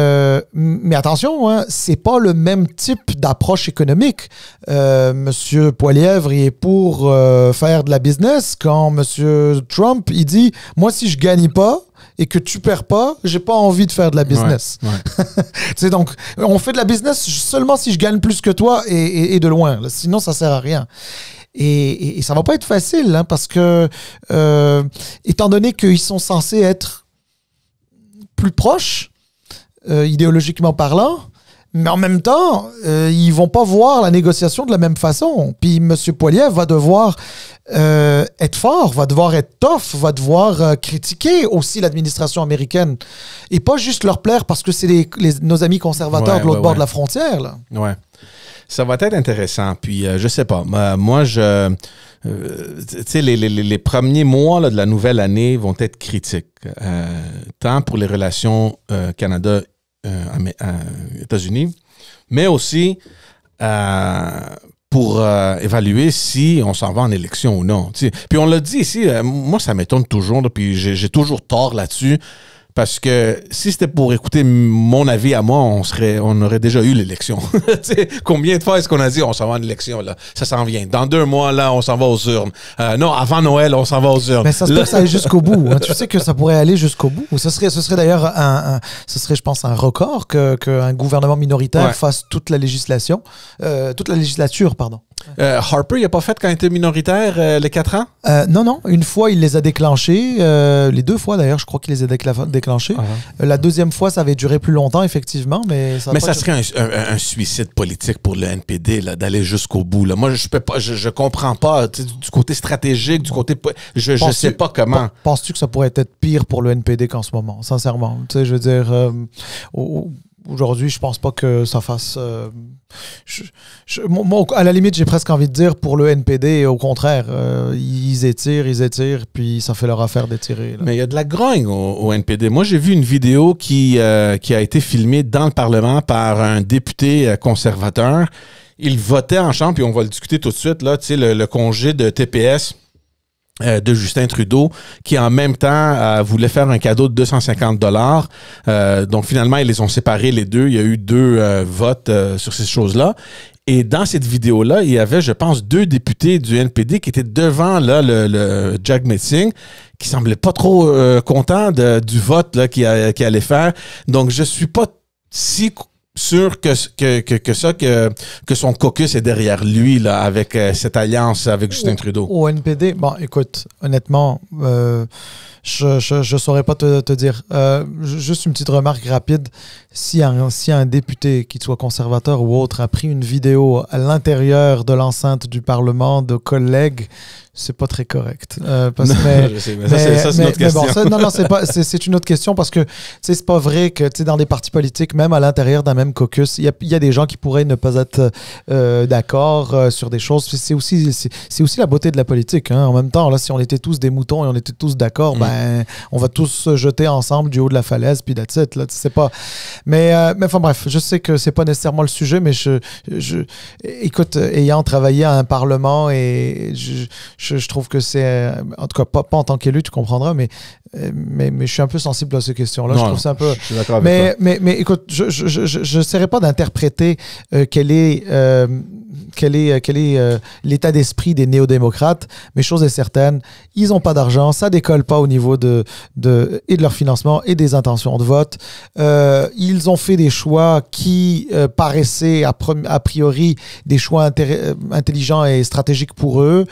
attention, c'est pas le même type d'approche économique. Monsieur Poilievre, il est pour faire de la business quand Monsieur Trump, il dit « Moi, si je gagne pas et que tu perds pas, j'ai pas envie de faire de la business. » Donc, on fait de la business seulement si je gagne plus que toi et de loin. Là. Sinon, ça sert à rien. Et ça va pas être facile, parce que, étant donné qu'ils sont censés être plus proches, idéologiquement parlant, mais en même temps, ils vont pas voir la négociation de la même façon. Puis M. Poilievre va devoir être fort, va devoir être tough, va devoir critiquer aussi l'administration américaine. Et pas juste leur plaire parce que c'est nos amis conservateurs de l'autre bord de la frontière. Là. Ouais. Ça va être intéressant. Puis, je sais pas. Moi, tu sais, les premiers mois là, de la nouvelle année vont être critiques. Tant pour les relations Canada-États-Unis, mais aussi pour évaluer si on s'en va en élection ou non. T'sais. Puis on l'a dit ici, moi, ça m'étonne toujours, là, puis j'ai toujours tort là-dessus. Parce que si c'était pour écouter mon avis à moi, on aurait déjà eu l'élection. Combien de fois est-ce qu'on a dit on s'en va en élection, là? Ça s'en vient. Dans 2 mois, là, on s'en va aux urnes. Non, avant Noël, on s'en va aux urnes. Mais ça se peut que ça aille jusqu'au bout. Hein. Tu sais que ça pourrait aller jusqu'au bout. Ce serait d'ailleurs je pense, un record qu'un gouvernement minoritaire fasse toute la législature, pardon. Harper, il n'a pas fait quand il était minoritaire les 4 ans? Non. Une fois, il les a déclenchés. Les 2 fois, d'ailleurs, je crois qu'il les a déclenchés. La deuxième fois, ça avait duré plus longtemps, effectivement. Mais ça serait un suicide politique pour le NPD d'aller jusqu'au bout. Là. Moi, je comprends pas du côté stratégique, du côté... Je sais pas comment. Penses-tu que ça pourrait être pire pour le NPD qu'en ce moment, sincèrement? Tu sais, je veux dire... aujourd'hui, je pense pas que ça fasse... moi, à la limite, j'ai presque envie de dire pour le NPD, au contraire, ils étirent, puis ça fait leur affaire d'étirer. Là. Mais il y a de la grogne au NPD. Moi, j'ai vu une vidéo qui a été filmée dans le Parlement par un député conservateur. Il votait en chambre, puis on va le discuter tout de suite, là, tu sais, le congé de TPS de Justin Trudeau, qui en même temps voulait faire un cadeau de 250$. Donc finalement, ils les ont séparés les deux. Il y a eu 2 votes sur ces choses-là. Et dans cette vidéo-là, il y avait, je pense, 2 députés du NPD qui étaient devant là, le Jack Metzing, qui semblaient pas trop contents du vote là, qu'il allait faire. Donc je suis pas si sûr que son caucus est derrière lui là, avec cette alliance avec Justin Trudeau. Au NPD, bon, écoute, honnêtement, je saurais pas te dire. Juste une petite remarque rapide. Si un député, qu'il soit conservateur ou autre, a pris une vidéo à l'intérieur de l'enceinte du Parlement de collègues, c'est pas très correct. Parce que, je sais, mais ça, c'est une autre question. Bon, c'est une autre question parce que c'est pas vrai que dans des partis politiques, même à l'intérieur d'un même caucus, il y a des gens qui pourraient ne pas être d'accord sur des choses. C'est aussi la beauté de la politique. Hein. En même temps, là, si on était tous des moutons et on était tous d'accord, ben, on va tous se jeter ensemble du haut de la falaise, puis that's it. Là, c'est pas... Mais enfin bref, je sais que c'est pas nécessairement le sujet, mais écoute, ayant travaillé à un parlement et je trouve que c'est, en tout cas pas en tant qu'élu, tu comprendras, mais je suis un peu sensible à ces questions-là. Non, je trouve ça un peu. Je suis d'accord avec toi. Mais écoute, je n'essaierai pas d'interpréter quel est l'état d'esprit des néo-démocrates, mais chose est certaine, ils n'ont pas d'argent, ça décolle pas au niveau et de leur financement et des intentions de vote. Ils ont fait des choix qui paraissaient a priori des choix intelligents et stratégiques pour eux.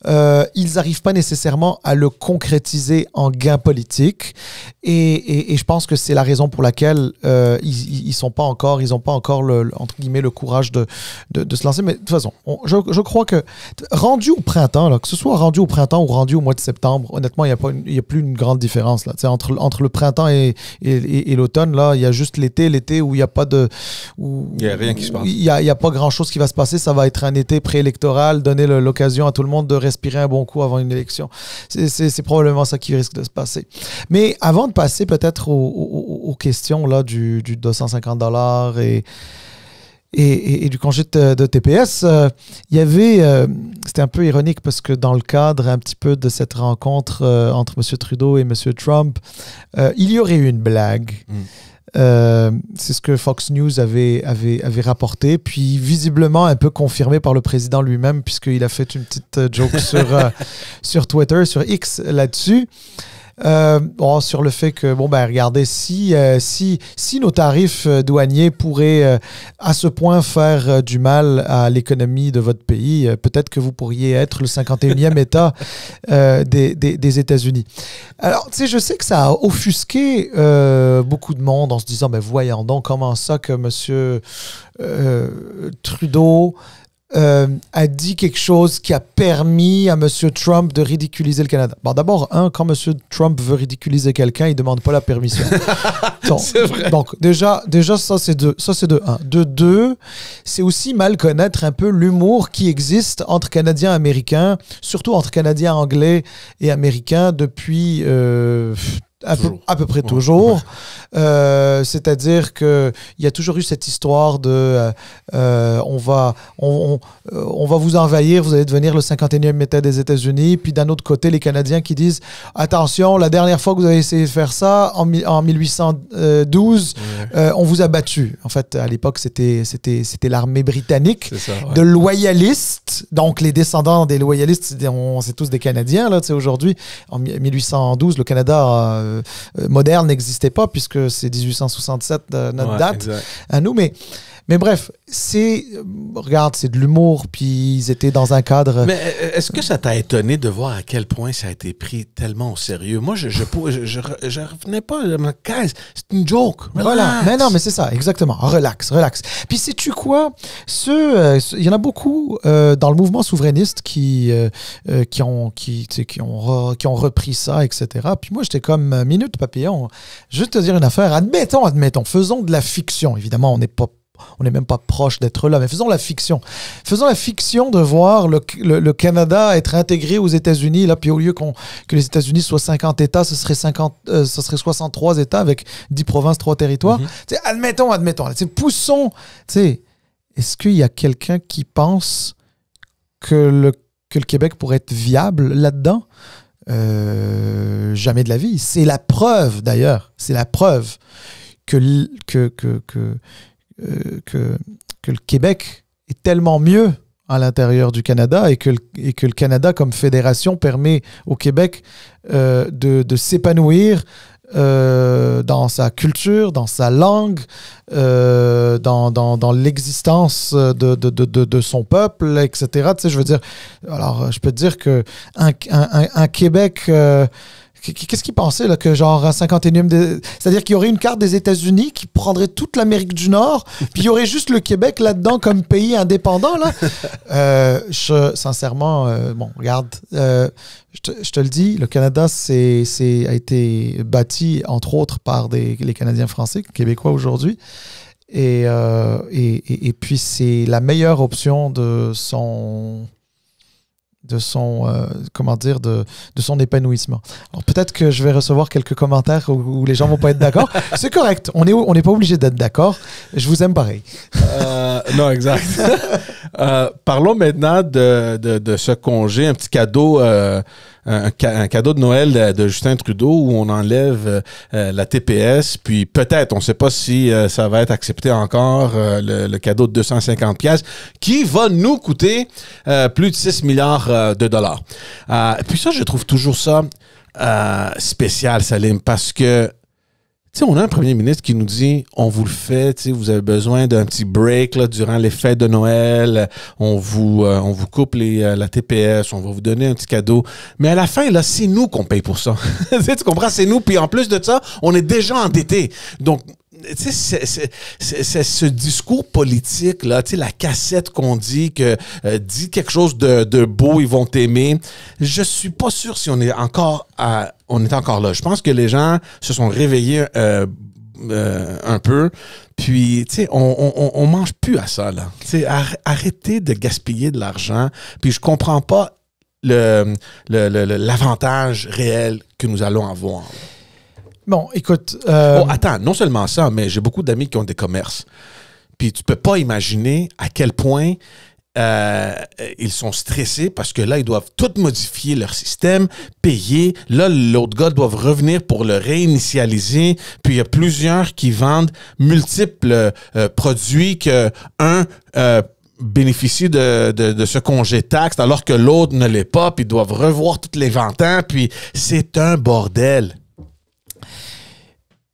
Ils n'arrivent pas nécessairement à le concrétiser en gain politique et je pense que c'est la raison pour laquelle ils n'ont pas encore entre guillemets le courage de se lancer. Mais de toute façon, je crois que rendu au printemps, là, que ce soit rendu au printemps ou rendu au mois de septembre, honnêtement, il n'y a plus une grande différence. Là. Entre le printemps et l'automne, là, il y a juste l'été où il n'y a pas de... Il n'y a rien qui se passe. Il n'y a pas grand-chose qui va se passer. Ça va être un été préélectoral, donner l'occasion à tout le monde de respirer un bon coup avant une élection. C'est probablement ça qui risque de se passer. Mais avant de passer peut-être aux questions là, du 250$ et du congé de TPS, il y avait, c'était un peu ironique parce que dans le cadre un petit peu de cette rencontre entre M. Trudeau et M. Trump, il y aurait eu une blague. C'est ce que Fox News avait rapporté, puis visiblement un peu confirmé par le président lui-même, puisqu'il a fait une petite joke sur Twitter, sur X là-dessus. Sur le fait que, regardez, si nos tarifs douaniers pourraient à ce point faire du mal à l'économie de votre pays, peut-être que vous pourriez être le 51e État des États-Unis. Alors, tu sais, je sais que ça a offusqué beaucoup de monde en se disant, mais voyons donc, comment ça que M. Trudeau a dit quelque chose qui a permis à M. Trump de ridiculiser le Canada. Bon, d'abord, quand M. Trump veut ridiculiser quelqu'un, il ne demande pas la permission. C'est vrai. Donc, déjà ça, c'est de un. De deux, c'est aussi mal connaître un peu l'humour qui existe entre Canadiens et Américains, surtout entre Canadiens anglais et Américains depuis... à peu près toujours. C'est-à-dire qu'il y a toujours eu cette histoire de on va vous envahir, vous allez devenir le 51e État des États-Unis. Puis d'un autre côté, les Canadiens qui disent attention, la dernière fois que vous avez essayé de faire ça, en 1812, on vous a battu. En fait, à l'époque, c'était l'armée britannique de loyalistes. Donc, les descendants des loyalistes, c'est tous des Canadiens. Là, aujourd'hui, en 1812, le Canada moderne n'existait pas puisque c'est 1867 notre date à nous. Mais Mais bref, regarde, c'est de l'humour, puis ils étaient dans un cadre... Mais est-ce que ça t'a étonné de voir à quel point ça a été pris tellement au sérieux? Moi, je revenais pas, guys, c'est une joke. Relax. Voilà, mais non, mais c'est ça, exactement. Relax. Puis sais-tu quoi? Il y en a beaucoup dans le mouvement souverainiste qui ont repris ça, etc. Puis moi, j'étais comme, minute papillon, juste te dire une affaire, admettons, faisons de la fiction. Évidemment, on n'est même pas proche d'être là, mais faisons la fiction. Faisons la fiction de voir le Canada être intégré aux États-Unis, là, puis au lieu que les États-Unis soient 50 États, ce serait 63 États avec 10 provinces, 3 territoires. Admettons. Poussons. Est-ce qu'il y a quelqu'un qui pense que le Québec pourrait être viable là-dedans? Jamais de la vie. C'est la preuve, d'ailleurs. C'est la preuve que le Québec est tellement mieux à l'intérieur du Canada et que le Canada, comme fédération, permet au Québec de s'épanouir dans sa culture, dans sa langue, dans l'existence de son peuple, etc. Tu sais, je veux dire, alors je peux te dire que un Québec... Qu'est-ce qu'il pensait, là, que genre un 51e... C'est-à-dire qu'il y aurait une carte des États-Unis qui prendrait toute l'Amérique du Nord, puis il y aurait juste le Québec là-dedans comme pays indépendant, là. Sincèrement, bon, regarde, je te le dis, le Canada a été bâti, entre autres, par les Canadiens français, Québécois aujourd'hui. Et puis, c'est la meilleure option de son épanouissement. Alors peut-être que je vais recevoir quelques commentaires où les gens vont pas être d'accord. C'est correct. On n'est pas obligé d'être d'accord. Je vous aime pareil. Non, exact. Parlons maintenant de ce congé, un petit cadeau, un cadeau de Noël de Justin Trudeau où on enlève la TPS, puis peut-être, on ne sait pas si ça va être accepté encore, le cadeau de 250 pièces qui va nous coûter plus de 6 milliards de dollars. Puis ça, je trouve toujours ça spécial, Salim, parce que tu sais, on a un premier ministre qui nous dit on vous le fait, tu sais, vous avez besoin d'un petit break là, durant les fêtes de Noël, on vous coupe la TPS, on va vous donner un petit cadeau. Mais à la fin, là, c'est nous qu'on paye pour ça. Tu comprends? C'est nous. Puis en plus de ça, on est déjà endettés. Donc, tu sais, c'est ce discours politique, là, tu sais, la cassette qu'on dit que dit quelque chose de beau, ils vont t'aimer. Je suis pas sûr si on est encore là. Je pense que les gens se sont réveillés un peu. Puis, tu sais, on mange plus à ça, là. Tu sais, arrêtez de gaspiller de l'argent. Puis je comprends pas l'avantage réel que nous allons avoir. Bon, écoute... attends, non seulement ça, mais j'ai beaucoup d'amis qui ont des commerces. Puis tu peux pas imaginer à quel point ils sont stressés parce que là, ils doivent tout modifier leur système, payer. Là, l'autre gars doit revenir pour le réinitialiser. Puis il y a plusieurs qui vendent multiples produits que bénéficie de ce congé taxe alors que l'autre ne l'est pas. Puis ils doivent revoir tous les vantants. Puis c'est un bordel.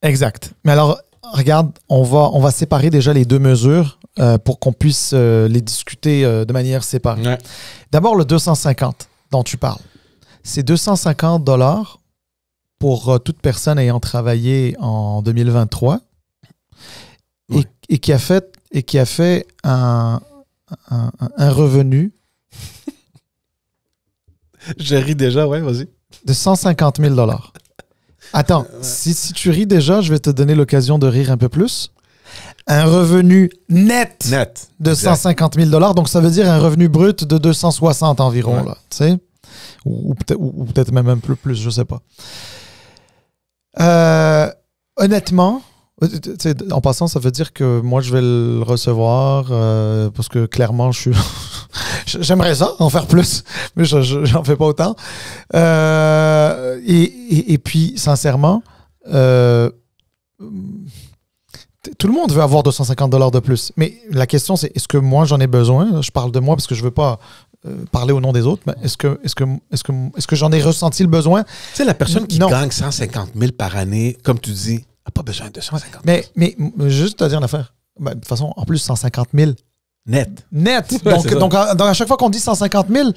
Exact. Mais alors, regarde, on va séparer déjà les deux mesures pour qu'on puisse les discuter de manière séparée. Ouais. D'abord, le 250 dont tu parles. C'est 250 $ pour toute personne ayant travaillé en 2023 ouais. et qui a fait un revenu. Je ris déjà, ouais, vas-y. De 150 000 $. Attends, ouais. si tu ris déjà, je vais te donner l'occasion de rire un peu plus. Un revenu net de 150 000 $, donc ça veut dire un revenu brut de 260 environ, ouais. Là, tu sais, ou peut-être même un peu plus, je sais pas. Honnêtement, en passant, ça veut dire que moi, je vais le recevoir parce que clairement, j'aimerais ça, en faire plus, mais j'en fais pas autant. Et puis, sincèrement, tout le monde veut avoir 250 $ de plus. Mais la question, c'est est-ce que moi, j'en ai besoin? Je parle de moi parce que je veux pas parler au nom des autres, mais est-ce que j'en ai ressenti le besoin? Tu sais, la personne qui gagne 150 000 par année, comme tu dis, n'a pas besoin de 250 000. Mais juste te dire une affaire. Ben, de toute façon, en plus, 150 000. Net. Donc, à chaque fois qu'on dit 150 000,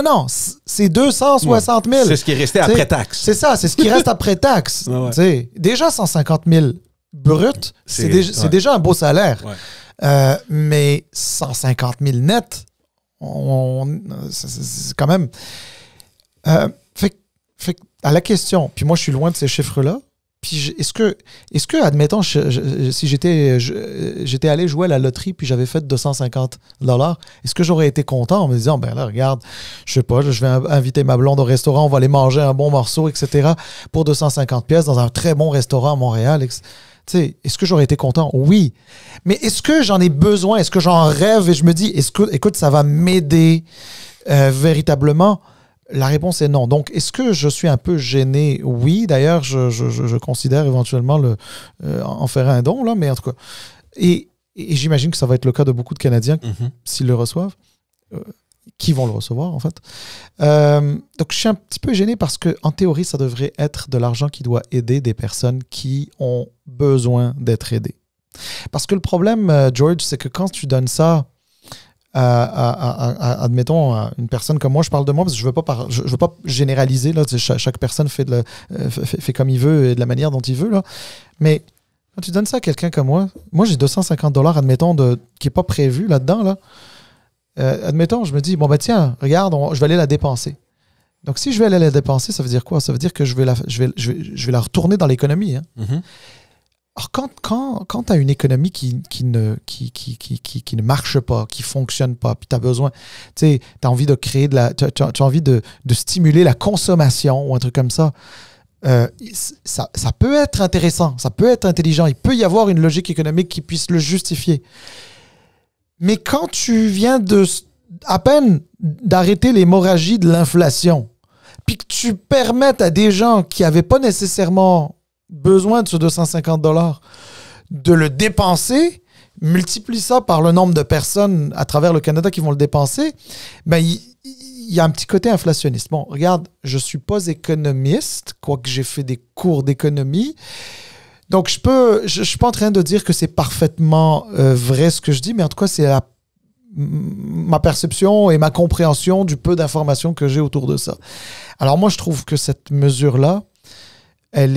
non, c'est 260 000. C'est ce qui est resté après taxe. C'est ça, c'est ce qui reste après taxe. Ouais. Déjà, 150 000 brut, c'est déjà un beau salaire. Ouais. Mais 150 000 net, c'est quand même... Fait à la question, puis moi, je suis loin de ces chiffres-là. Puis est-ce que admettons, si j'étais allé jouer à la loterie puis j'avais fait 250 $, est-ce que j'aurais été content en me disant, ben là, regarde, je sais pas, je vais inviter ma blonde au restaurant, on va aller manger un bon morceau, etc. pour 250 pièces dans un très bon restaurant à Montréal. Est-ce que j'aurais été content? Oui. Mais est-ce que j'en ai besoin? Est-ce que j'en rêve et je me dis, écoute, ça va m'aider véritablement? La réponse est non. Donc, est-ce que je suis un peu gêné? Oui. D'ailleurs, je considère éventuellement en faire un don, là, mais en tout cas. Et j'imagine que ça va être le cas de beaucoup de Canadiens s'ils le reçoivent, qui vont le recevoir, en fait. Donc, je suis un petit peu gêné parce qu'en théorie, ça devrait être de l'argent qui doit aider des personnes qui ont besoin d'être aidées. Parce que le problème, George, c'est que quand tu donnes ça admettons, une personne comme moi, je parle de moi parce que je veux pas généraliser. Là, chaque personne fait comme il veut et de la manière dont il veut. Là. Mais quand tu donnes ça à quelqu'un comme moi j'ai 250 $, admettons, qui n'est pas prévu là-dedans. Là. Admettons, je me dis, bon, ben tiens, regarde, je vais aller la dépenser. Donc, si je vais aller la dépenser, ça veut dire quoi? Ça veut dire que je vais la retourner dans l'économie. Hein? Mm-hmm. Alors, quand tu as une économie qui ne marche pas, qui ne fonctionne pas, puis tu as besoin, tu as envie de créer tu as envie de stimuler la consommation ou un truc comme ça, ça peut être intéressant, ça peut être intelligent, il peut y avoir une logique économique qui puisse le justifier. Mais quand tu viens à peine d'arrêter l'hémorragie de l'inflation, puis que tu permettes à des gens qui n'avaient pas nécessairement besoin de ce 250 $, de le dépenser, multiplie ça par le nombre de personnes à travers le Canada qui vont le dépenser, ben il y a un petit côté inflationniste. Bon, regarde, je ne suis pas économiste, quoique j'ai fait des cours d'économie, donc je suis pas en train de dire que c'est parfaitement vrai ce que je dis, mais en tout cas, c'est ma perception et ma compréhension du peu d'informations que j'ai autour de ça. Alors moi, je trouve que cette mesure-là, elle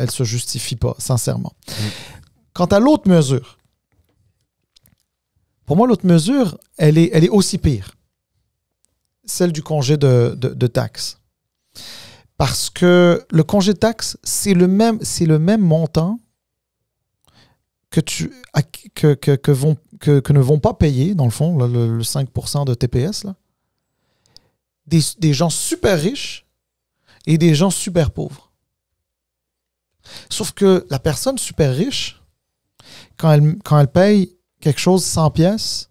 se justifie pas, sincèrement. Quant à l'autre mesure, pour moi, l'autre mesure, elle est aussi pire. Celle du congé de taxes. Parce que le congé de taxes, c'est le même montant que ne vont pas payer, dans le fond, là, le 5% de TPS, là. Des gens super riches et des gens super pauvres. Sauf que la personne super riche, quand elle paye quelque chose 100 pièces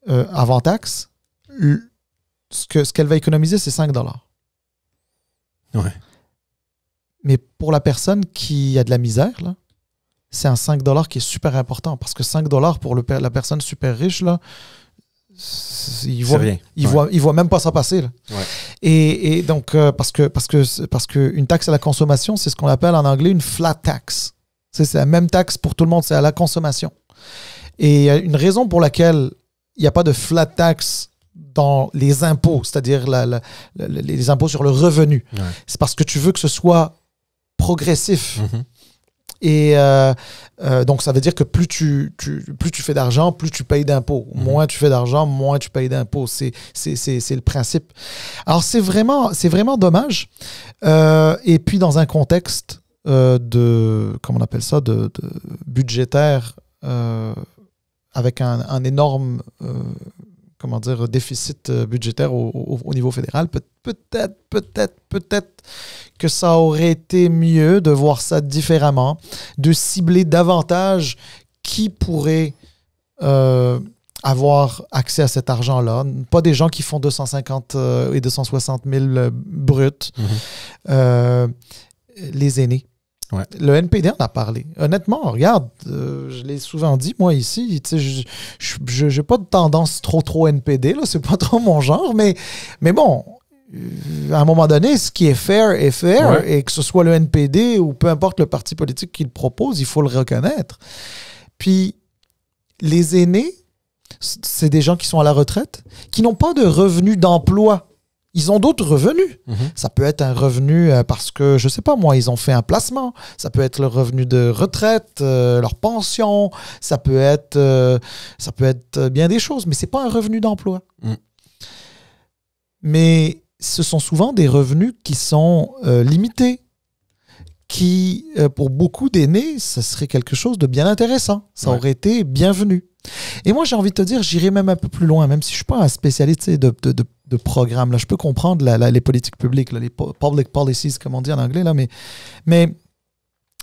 avant taxe, ce qu'elle va économiser, c'est 5 $. Ouais. Mais pour la personne qui a de la misère, là, c'est un 5 $ qui est super important parce que 5 $ pour la personne super riche, là, il voit même pas ça passer. Là. Ouais. Et donc, parce que une taxe à la consommation, c'est ce qu'on appelle en anglais une flat tax. C'est la même taxe pour tout le monde, c'est à la consommation. Et une raison pour laquelle il n'y a pas de flat tax dans les impôts, c'est-à-dire les impôts sur le revenu, c'est parce que tu veux que ce soit progressif. Mm-hmm. Et donc, ça veut dire que plus tu fais d'argent, plus tu payes d'impôts. Mmh. Moins tu fais d'argent, moins tu payes d'impôts. C'est le principe. Alors, c'est vraiment dommage. Et puis, dans un contexte comment on appelle ça, de budgétaire, avec un énorme déficit budgétaire au niveau fédéral, peut-être que ça aurait été mieux de voir ça différemment, de cibler davantage qui pourrait avoir accès à cet argent-là. Pas des gens qui font 250 et 260 000 bruts. Mm-hmm. Les aînés. Ouais. Le NPD en a parlé. Honnêtement, regarde, je l'ai souvent dit, moi ici, je n'ai pas de tendance trop NPD, là, c'est pas trop mon genre, mais bon, à un moment donné, ce qui est fair est fair, Ouais. et que ce soit le NPD ou peu importe le parti politique qui le propose, il faut le reconnaître. Puis, les aînés, c'est des gens qui sont à la retraite, qui n'ont pas de revenus d'emploi. Ils ont d'autres revenus. Ça peut être un revenu parce que, je sais pas moi, ils ont fait un placement. Ça peut être le revenu de retraite, leur pension. Ça peut être bien des choses, mais c'est pas un revenu d'emploi. Mais ce sont souvent des revenus qui sont limités, qui, pour beaucoup d'aînés, ce serait quelque chose de bien intéressant. Ça aurait été bienvenu. Et moi, j'ai envie de te dire, j'irai même un peu plus loin, même si je ne suis pas un spécialiste de programme. Là. Je peux comprendre les politiques publiques, là, les public policies, comme on dit en anglais, là, mais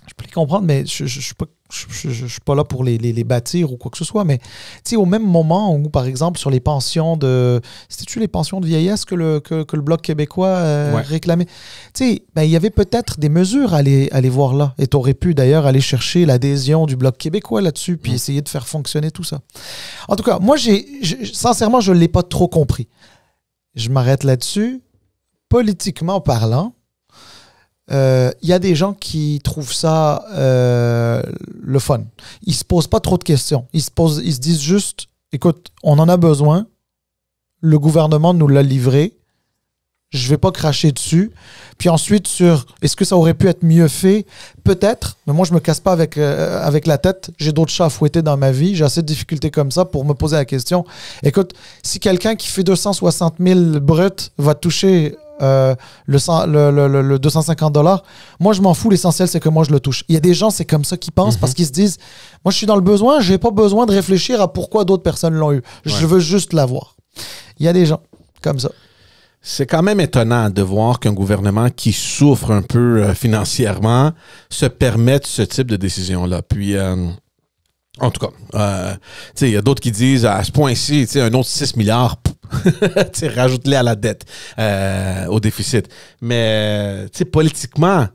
je peux les comprendre, mais je ne suis pas là pour les bâtir ou quoi que ce soit. Mais au même moment où, par exemple, sur les pensions c'était-tu les pensions de vieillesse que le Bloc québécois réclamait? Il y avait peut-être des mesures à aller voir là. Et tu aurais pu d'ailleurs aller chercher l'adhésion du Bloc québécois là-dessus, puis essayer de faire fonctionner tout ça. En tout cas, moi, sincèrement, je ne l'ai pas trop compris. Je m'arrête là-dessus. Politiquement parlant, y a des gens qui trouvent ça le fun. Ils se posent pas trop de questions. Ils se disent juste, écoute, on en a besoin. Le gouvernement nous l'a livré. Je vais pas cracher dessus. Puis ensuite, est-ce que ça aurait pu être mieux fait? Peut-être, mais moi, je me casse pas avec la tête. J'ai d'autres chats à fouetter dans ma vie. J'ai assez de difficultés comme ça pour me poser la question. Écoute, si quelqu'un qui fait 260 000 bruts va toucher le 250 $, moi, je m'en fous. L'essentiel, c'est que moi, je le touche. Il y a des gens, c'est comme ça qu'ils pensent parce qu'ils se disent, moi, je suis dans le besoin. J'ai pas besoin de réfléchir à pourquoi d'autres personnes l'ont eu. Je veux juste l'avoir. Il y a des gens comme ça. C'est quand même étonnant de voir qu'un gouvernement qui souffre un peu financièrement se permette ce type de décision-là. Puis, en tout cas, il y a d'autres qui disent, à ce point-ci, un autre 6 milliards, rajoute-les à la dette, au déficit. Mais, politiquement,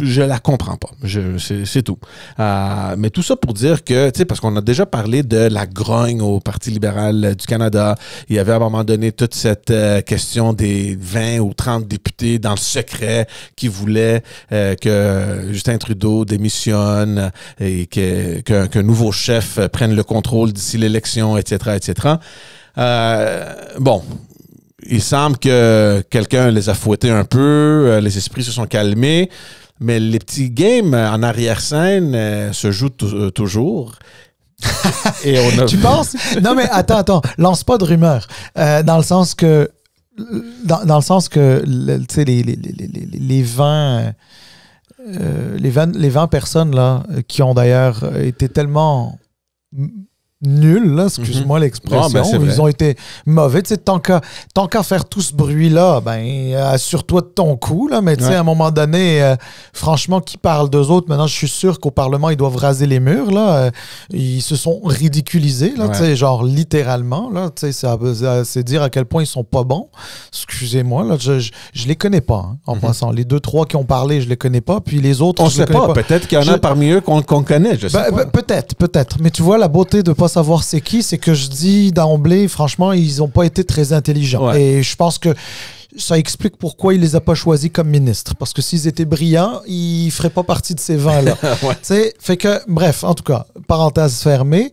je la comprends pas. C'est tout. Mais tout ça pour dire que, parce qu'on a déjà parlé de la grogne au Parti libéral du Canada. Il y avait à un moment donné toute cette question des 20 ou 30 députés dans le secret qui voulaient que Justin Trudeau démissionne et qu'un nouveau chef prenne le contrôle d'ici l'élection, etc., etc. Bon. Il semble que quelqu'un les a fouettés un peu, les esprits se sont calmés. Mais les petits games en arrière-scène se jouent toujours. Et Tu penses? Non, mais attends. Lance pas de rumeurs. Dans le sens que... Dans le sens que, les 20 personnes là, qui ont d'ailleurs été tellement... nuls, là, excuse-moi l'expression. Ils ont été mauvais. Tant qu'à faire tout ce bruit-là, assure-toi de ton coup. Là, mais à un moment donné, franchement, qui parle d'eux autres? Maintenant, je suis sûr qu'au Parlement, ils doivent raser les murs. Là. Ils se sont ridiculisés, là, genre littéralement. Là, c'est dire à quel point ils sont pas bons. Excusez-moi, là, je les connais pas, en passant. Les 2-3 qui ont parlé, je les connais pas. Puis les autres, on sait pas. Peut-être qu'il y en a parmi eux qu'on connaît. Je sais pas. Peut-être. Mais tu vois, la beauté de pas savoir c'est qui, c'est que je dis d'emblée, franchement, ils n'ont pas été très intelligents. Ouais. Et je pense que ça explique pourquoi il les a pas choisis comme ministres. Parce que s'ils étaient brillants, ils feraient pas partie de ces 20-là. Fait que, bref, en tout cas, parenthèse fermée.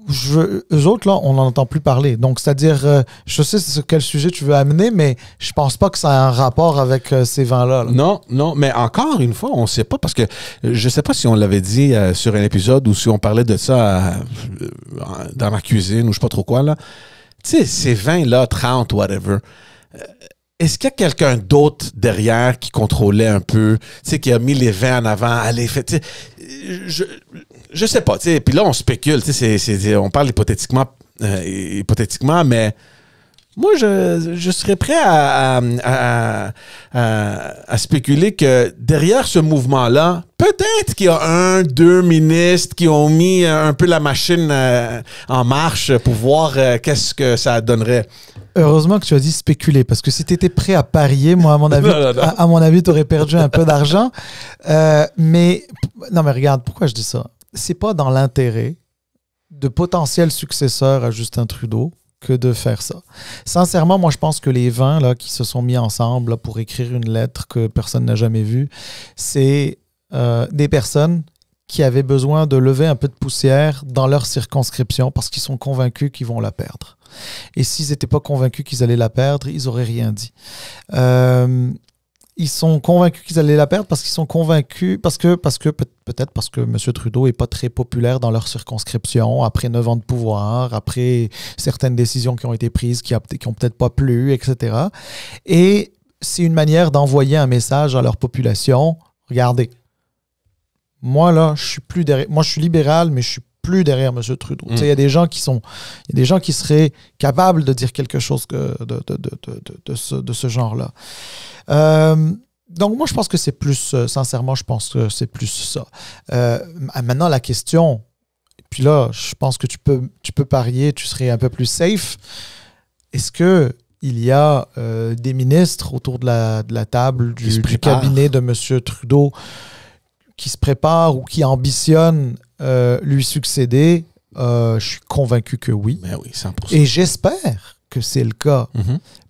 Eux autres, là, on n'en entend plus parler. Donc, c'est-à-dire, je sais sur quel sujet tu veux amener, mais je pense pas que ça a un rapport avec ces vents-là. Là. Non, mais encore une fois, on ne sait pas, parce que je ne sais pas si on l'avait dit sur un épisode ou si on parlait de ça dans ma cuisine ou je ne sais pas trop quoi, là. Tu sais, ces vins-là, 30, whatever, est-ce qu'il y a quelqu'un d'autre derrière qui contrôlait un peu, tu sais, qui a mis les vins en avant, allez, fait, je sais pas, tu sais, puis là, on spécule, tu sais, on parle hypothétiquement, mais moi, je serais prêt à spéculer que derrière ce mouvement-là, peut-être qu'il y a 1-2 ministres qui ont mis un peu la machine en marche pour voir qu'est-ce que ça donnerait. Heureusement que tu as dit spéculer, parce que si tu étais prêt à parier, moi, à mon avis, à mon avis, tu aurais perdu un peu d'argent. Mais regarde, pourquoi je dis ça? C'est pas dans l'intérêt de potentiels successeurs à Justin Trudeau que de faire ça. Sincèrement, moi, je pense que les 20 là, qui se sont mis ensemble là, pour écrire une lettre que personne n'a jamais vue, c'est des personnes qui avaient besoin de lever un peu de poussière dans leur circonscription parce qu'ils sont convaincus qu'ils vont la perdre. Et s'ils n'étaient pas convaincus qu'ils allaient la perdre, ils n'auraient rien dit. Ils sont convaincus qu'ils allaient la perdre parce qu'ils sont convaincus, peut-être parce que M. Trudeau n'est pas très populaire dans leur circonscription, après 9 ans de pouvoir, après certaines décisions qui ont été prises qui n'ont peut-être pas plu, etc. Et c'est une manière d'envoyer un message à leur population. Regardez, moi là, je suis plus derrière. Moi, je suis libéral, mais je suis plus derrière M. Trudeau. Il y a des gens qui seraient capables de dire quelque chose de ce genre-là. Donc, moi, je pense que c'est plus, sincèrement, je pense que c'est plus ça. Maintenant, la question, puis là, je pense que tu peux parier, tu serais un peu plus safe. Est-ce que il y a des ministres autour de la table du cabinet de M. Trudeau qui se préparent ou qui ambitionnent lui succéder? Je suis convaincu que oui. Ben oui, 100%. Et j'espère que c'est le cas.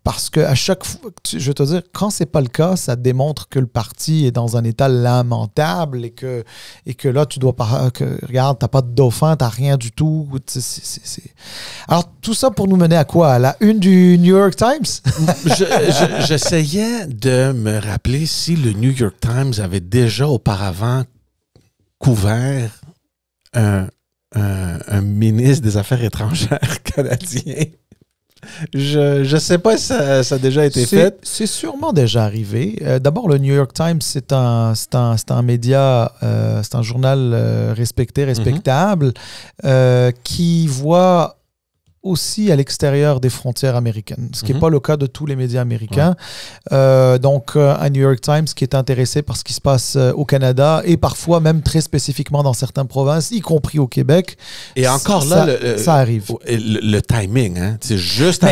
Parce qu'à chaque fois, je vais te dire, quand c'est pas le cas, ça démontre que le parti est dans un état lamentable et que là, tu dois pas... regarde, t'as pas de dauphin, t'as rien du tout. Alors, tout ça pour nous mener à quoi? À la une du New York Times? J'essayais de me rappeler si le New York Times avait déjà auparavant couvert un ministre des Affaires étrangères canadien. Je sais pas si ça a déjà été fait. C'est sûrement déjà arrivé. D'abord, le New York Times, c'est un média, c'est un journal respectable, qui voit aussi à l'extérieur des frontières américaines, ce qui n'est pas le cas de tous les médias américains. Donc, un New York Times qui est intéressé par ce qui se passe au Canada et parfois même très spécifiquement dans certaines provinces, y compris au Québec. Et encore là, ça arrive. Le timing, hein? C'est juste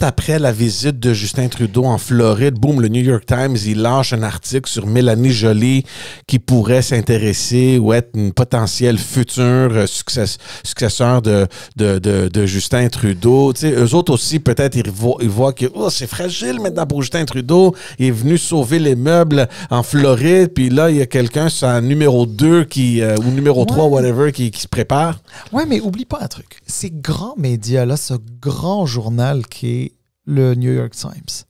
après la visite de Justin Trudeau en Floride, boum, le New York Times, il lâche un article sur Mélanie Joly qui pourrait s'intéresser ou être une potentielle future successeur de Justin Trudeau. Tu sais, eux autres aussi, peut-être, ils voient que c'est fragile maintenant pour Justin Trudeau. Il est venu sauver les meubles en Floride, puis là, il y a quelqu'un, c'est un numéro 2 ou numéro 3, whatever, qui se prépare. Ouais, mais oublie pas un truc. Ces grands médias-là, ce grand journal qui est le New York Times,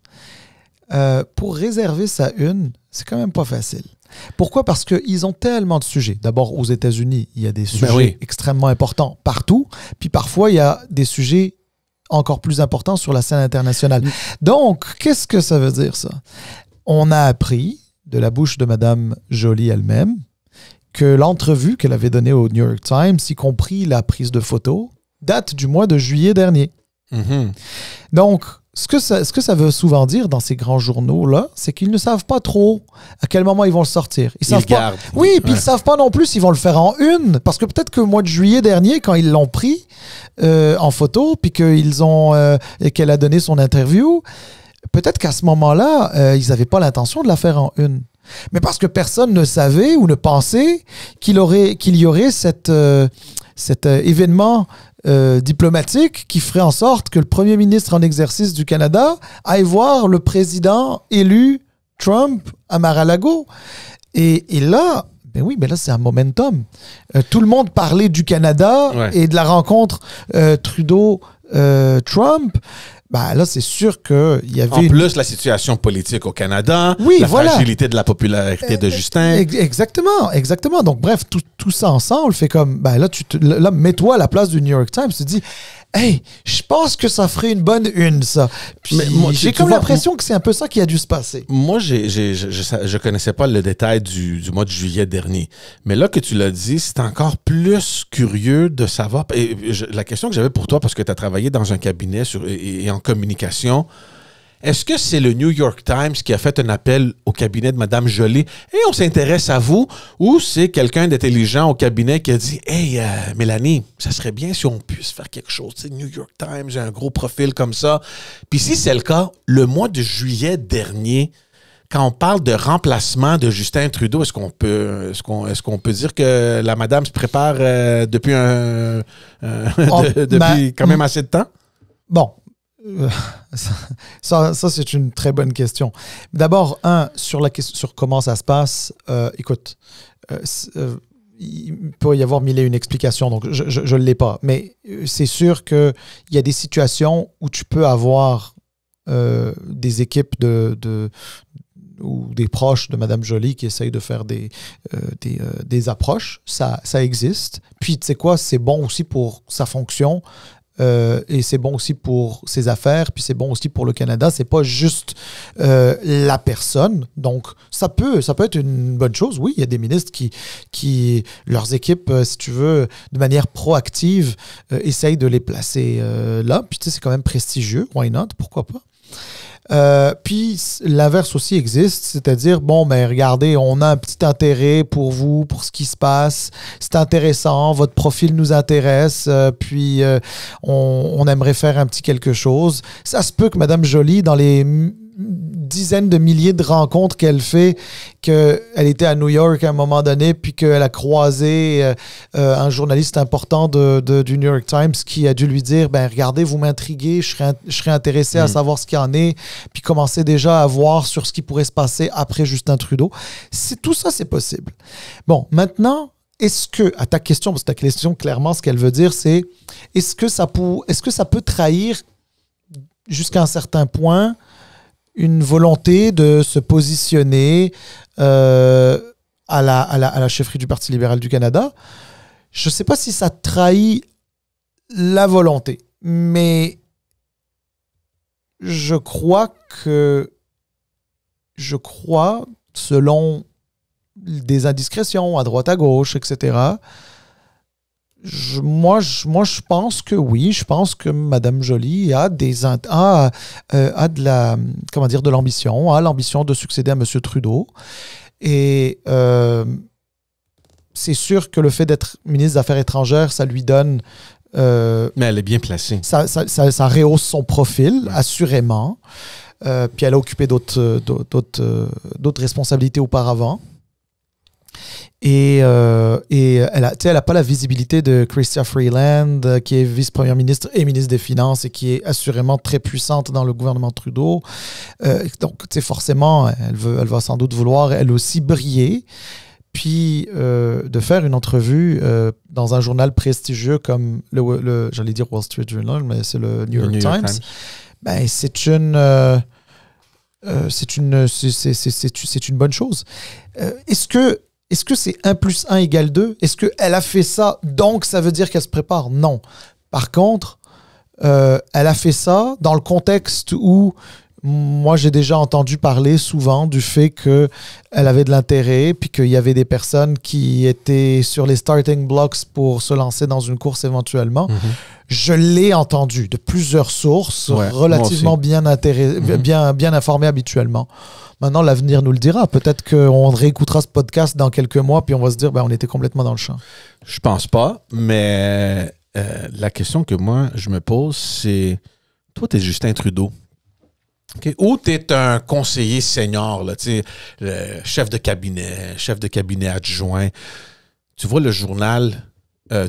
pour réserver sa une, c'est quand même pas facile. Pourquoi? Parce qu'ils ont tellement de sujets. D'abord, aux États-Unis, il y a des sujets extrêmement importants partout. Puis parfois, il y a des sujets encore plus importants sur la scène internationale. Donc, qu'est-ce que ça veut dire, ça? On a appris de la bouche de Mme Joly elle-même que l'entrevue qu'elle avait donnée au New York Times, y compris la prise de photos, date du mois de juillet dernier. Donc, ce que ça veut souvent dire dans ces grands journaux-là, c'est qu'ils ne savent pas trop à quel moment ils vont le sortir. Ils savent pas. Oui, puis ils ne savent pas non plus s'ils vont le faire en une. Parce que peut-être que le mois de juillet dernier, quand ils l'ont pris en photo, puis qu'elle a donné son interview, peut-être qu'à ce moment-là, ils n'avaient pas l'intention de la faire en une. Mais parce que personne ne savait ou ne pensait qu'il y aurait cet événement diplomatique qui ferait en sorte que le premier ministre en exercice du Canada aille voir le président élu Trump à Mar-a-Lago. Et là, là, c'est un momentum. Tout le monde parlait du Canada et de la rencontre Trudeau-Trump. Là, c'est sûr qu'il y avait... En plus, la situation politique au Canada, la fragilité de la popularité de Justin. Exactement. Donc, bref, tout ça ensemble fait comme... Là, mets-toi à la place du New York Times, tu te dis... Hey, je pense ça ferait une bonne une, ça. Puis j'ai comme l'impression que c'est un peu ça qui a dû se passer. Moi, je connaissais pas le détail du mois de juillet dernier. Mais là que tu l'as dit, c'est encore plus curieux de savoir. Et la question que j'avais pour toi, parce que tu as travaillé dans un cabinet et en communication, est-ce que c'est le New York Times qui a fait un appel au cabinet de Mme Joly et on s'intéresse à vous, ou c'est quelqu'un d'intelligent au cabinet qui a dit « Hey, Mélanie, ça serait bien si on puisse faire quelque chose. Tu sais, New York Times, j'ai un gros profil comme ça. » Puis si c'est le cas, le mois de juillet dernier, quand on parle de remplacement de Justin Trudeau, est-ce qu'on peut dire que la madame se prépare depuis quand même assez de temps? Bon, ça c'est une très bonne question. D'abord, sur comment ça se passe, écoute, il peut y avoir mille et une explications, donc je ne l'ai pas. Mais c'est sûr qu'il y a des situations où tu peux avoir des équipes ou des proches de Mme Joly qui essayent de faire des approches. Ça existe. Puis, tu sais quoi, c'est bon aussi pour sa fonction. Et c'est bon aussi pour ses affaires, puis c'est bon aussi pour le Canada. C'est pas juste la personne. Donc, ça peut être une bonne chose. Oui, il y a des ministres qui leurs équipes, si tu veux, de manière proactive, essayent de les placer là. Puis, tu sais, c'est quand même prestigieux. Why not? Pourquoi pas? Puis l'inverse aussi existe, c'est-à-dire, bon, ben regardez, on a un petit intérêt pour vous, pour ce qui se passe, c'est intéressant, votre profil nous intéresse, puis on aimerait faire un petit quelque chose. Ça se peut que Mme Joly, dans les dizaines de milliers de rencontres qu'elle fait, qu'elle était à New York à un moment donné, puis qu'elle a croisé un journaliste important du New York Times qui a dû lui dire, ben regardez, vous m'intriguez, je serais intéressé à savoir ce qu'il y en est, puis commencer déjà à voir sur ce qui pourrait se passer après Justin Trudeau. Tout ça, c'est possible. Bon, maintenant, est-ce que, à ta question, parce que ta question, clairement, ce qu'elle veut dire, c'est est-ce que ça peut trahir jusqu'à un certain point une volonté de se positionner à la chefferie du Parti libéral du Canada? Je ne sais pas si ça trahit la volonté, mais je crois, selon des indiscrétions à droite à gauche, etc., moi, je pense que oui. Je pense que Mme Joly a de l'ambition, a l'ambition de succéder à M. Trudeau. Et c'est sûr que le fait d'être ministre des Affaires étrangères, ça lui donne... mais elle est bien placée. Ça rehausse son profil, assurément. Puis elle a occupé d'autres responsabilités auparavant. Et elle n'a pas la visibilité de Chrystia Freeland, qui est vice-première ministre et ministre des Finances et qui est assurément très puissante dans le gouvernement Trudeau. Donc, forcément, elle va sans doute vouloir, elle aussi, briller. Puis, de faire une entrevue dans un journal prestigieux comme j'allais dire Wall Street Journal, mais c'est le New York Times. Ben, c'est une bonne chose. Est-ce que c'est 1 + 1 = 2? Est-ce qu'elle a fait ça, donc ça veut dire qu'elle se prépare? Non. Par contre, elle a fait ça dans le contexte où moi, j'ai déjà entendu parler souvent du fait qu'elle avait de l'intérêt, puis qu'il y avait des personnes qui étaient sur les starting blocks pour se lancer dans une course éventuellement. Mm-hmm. Je l'ai entendu de plusieurs sources, relativement bien informées habituellement. Maintenant, l'avenir nous le dira. Peut-être qu'on réécoutera ce podcast dans quelques mois, puis on va se dire, ben, on était complètement dans le champ. Je pense pas, mais la question que moi, je me pose, c'est, toi, t'es Justin Trudeau. Okay. Ou tu es un conseiller senior, là, le chef de cabinet adjoint. Tu vois le journal,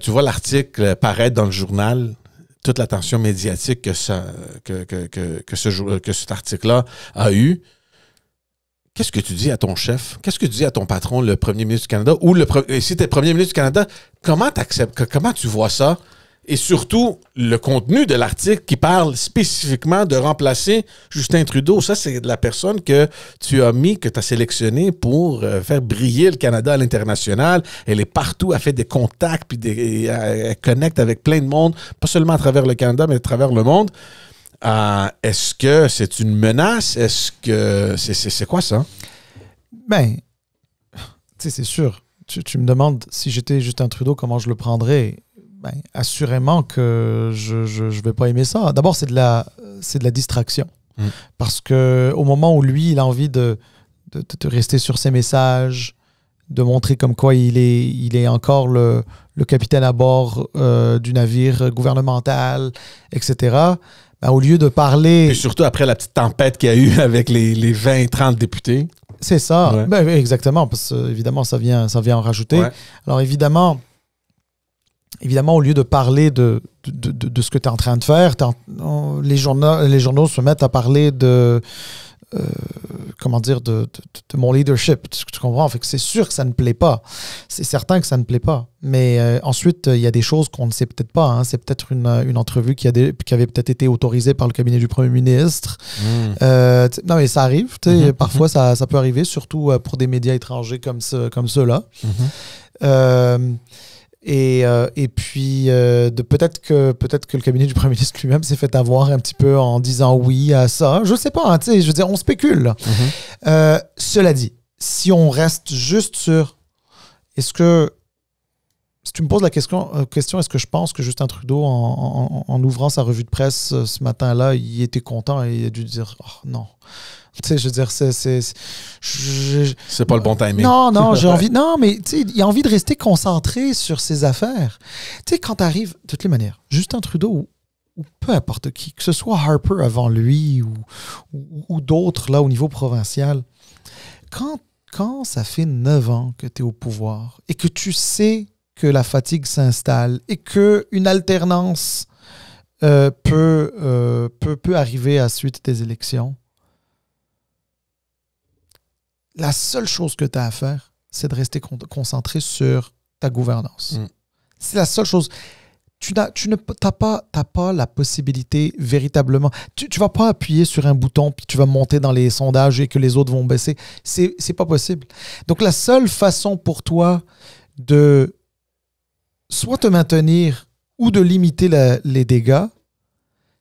tu vois l'article paraître dans le journal, toute l'attention médiatique que cet article-là a eu. Qu'est-ce que tu dis à ton chef? Qu'est-ce que tu dis à ton patron, le premier ministre du Canada? Ou si tu es premier ministre du Canada, comment tu vois ça? Et surtout, le contenu de l'article qui parle spécifiquement de remplacer Justin Trudeau. Ça, c'est la personne que tu as sélectionnée pour faire briller le Canada à l'international. Elle est partout, elle fait des contacts, puis elle connecte avec plein de monde, pas seulement à travers le Canada, mais à travers le monde. Est-ce que c'est une menace? Est-ce que c'est quoi ça? Ben, tu sais, c'est sûr. Tu me demandes si j'étais Justin Trudeau, comment je le prendrais? Ben, assurément que je vais pas aimer ça. D'abord, c'est de la distraction. Parce que au moment où lui, il a envie de rester sur ses messages, de montrer comme quoi il est encore le capitaine à bord du navire gouvernemental, etc., ben, au lieu de parler... Et surtout après la petite tempête qu'il y a eu avec les 20-30 députés. C'est ça. Ouais. Ben, exactement, parce que évidemment, ça vient en rajouter. Ouais. Alors évidemment... évidemment, au lieu de parler de ce que tu es en train de faire, les journaux se mettent à parler de mon leadership. Tu comprends? Fait que c'est sûr que ça ne plaît pas. C'est certain que ça ne plaît pas. Mais ensuite, il y a des choses qu'on ne sait peut-être pas. Hein. C'est peut-être une entrevue qui avait peut-être été autorisée par le cabinet du premier ministre. Non, mais ça arrive. Parfois, ça peut arriver, surtout pour des médias étrangers comme ceux-là. Et puis, peut-être que le cabinet du premier ministre lui-même s'est fait avoir un petit peu en disant oui à ça. Je sais pas, hein, je veux dire, on spécule. Là. Cela dit, si on reste juste sur... Est-ce que... Si tu me poses la question, est-ce que je pense que Justin Trudeau, en ouvrant sa revue de presse ce matin-là, il était content et il a dû dire « Oh non ». Tu sais, je veux dire, c'est pas le bon timing. Non, j'ai envie... Non, mais tu sais, il a envie de rester concentré sur ses affaires. Tu sais, quand t'arrives, de toutes les manières, Justin Trudeau ou peu importe qui, que ce soit Harper avant lui ou d'autres, là, au niveau provincial, quand ça fait 9 ans que tu es au pouvoir et que tu sais que la fatigue s'installe et qu'une alternance peut arriver à la suite des élections, la seule chose que tu as à faire, c'est de rester concentré sur ta gouvernance. C'est la seule chose. Tu n'as pas la possibilité véritablement... Tu ne vas pas appuyer sur un bouton puis tu vas monter dans les sondages et que les autres vont baisser. C'est pas possible. Donc, la seule façon pour toi de soit te maintenir ou de limiter les dégâts,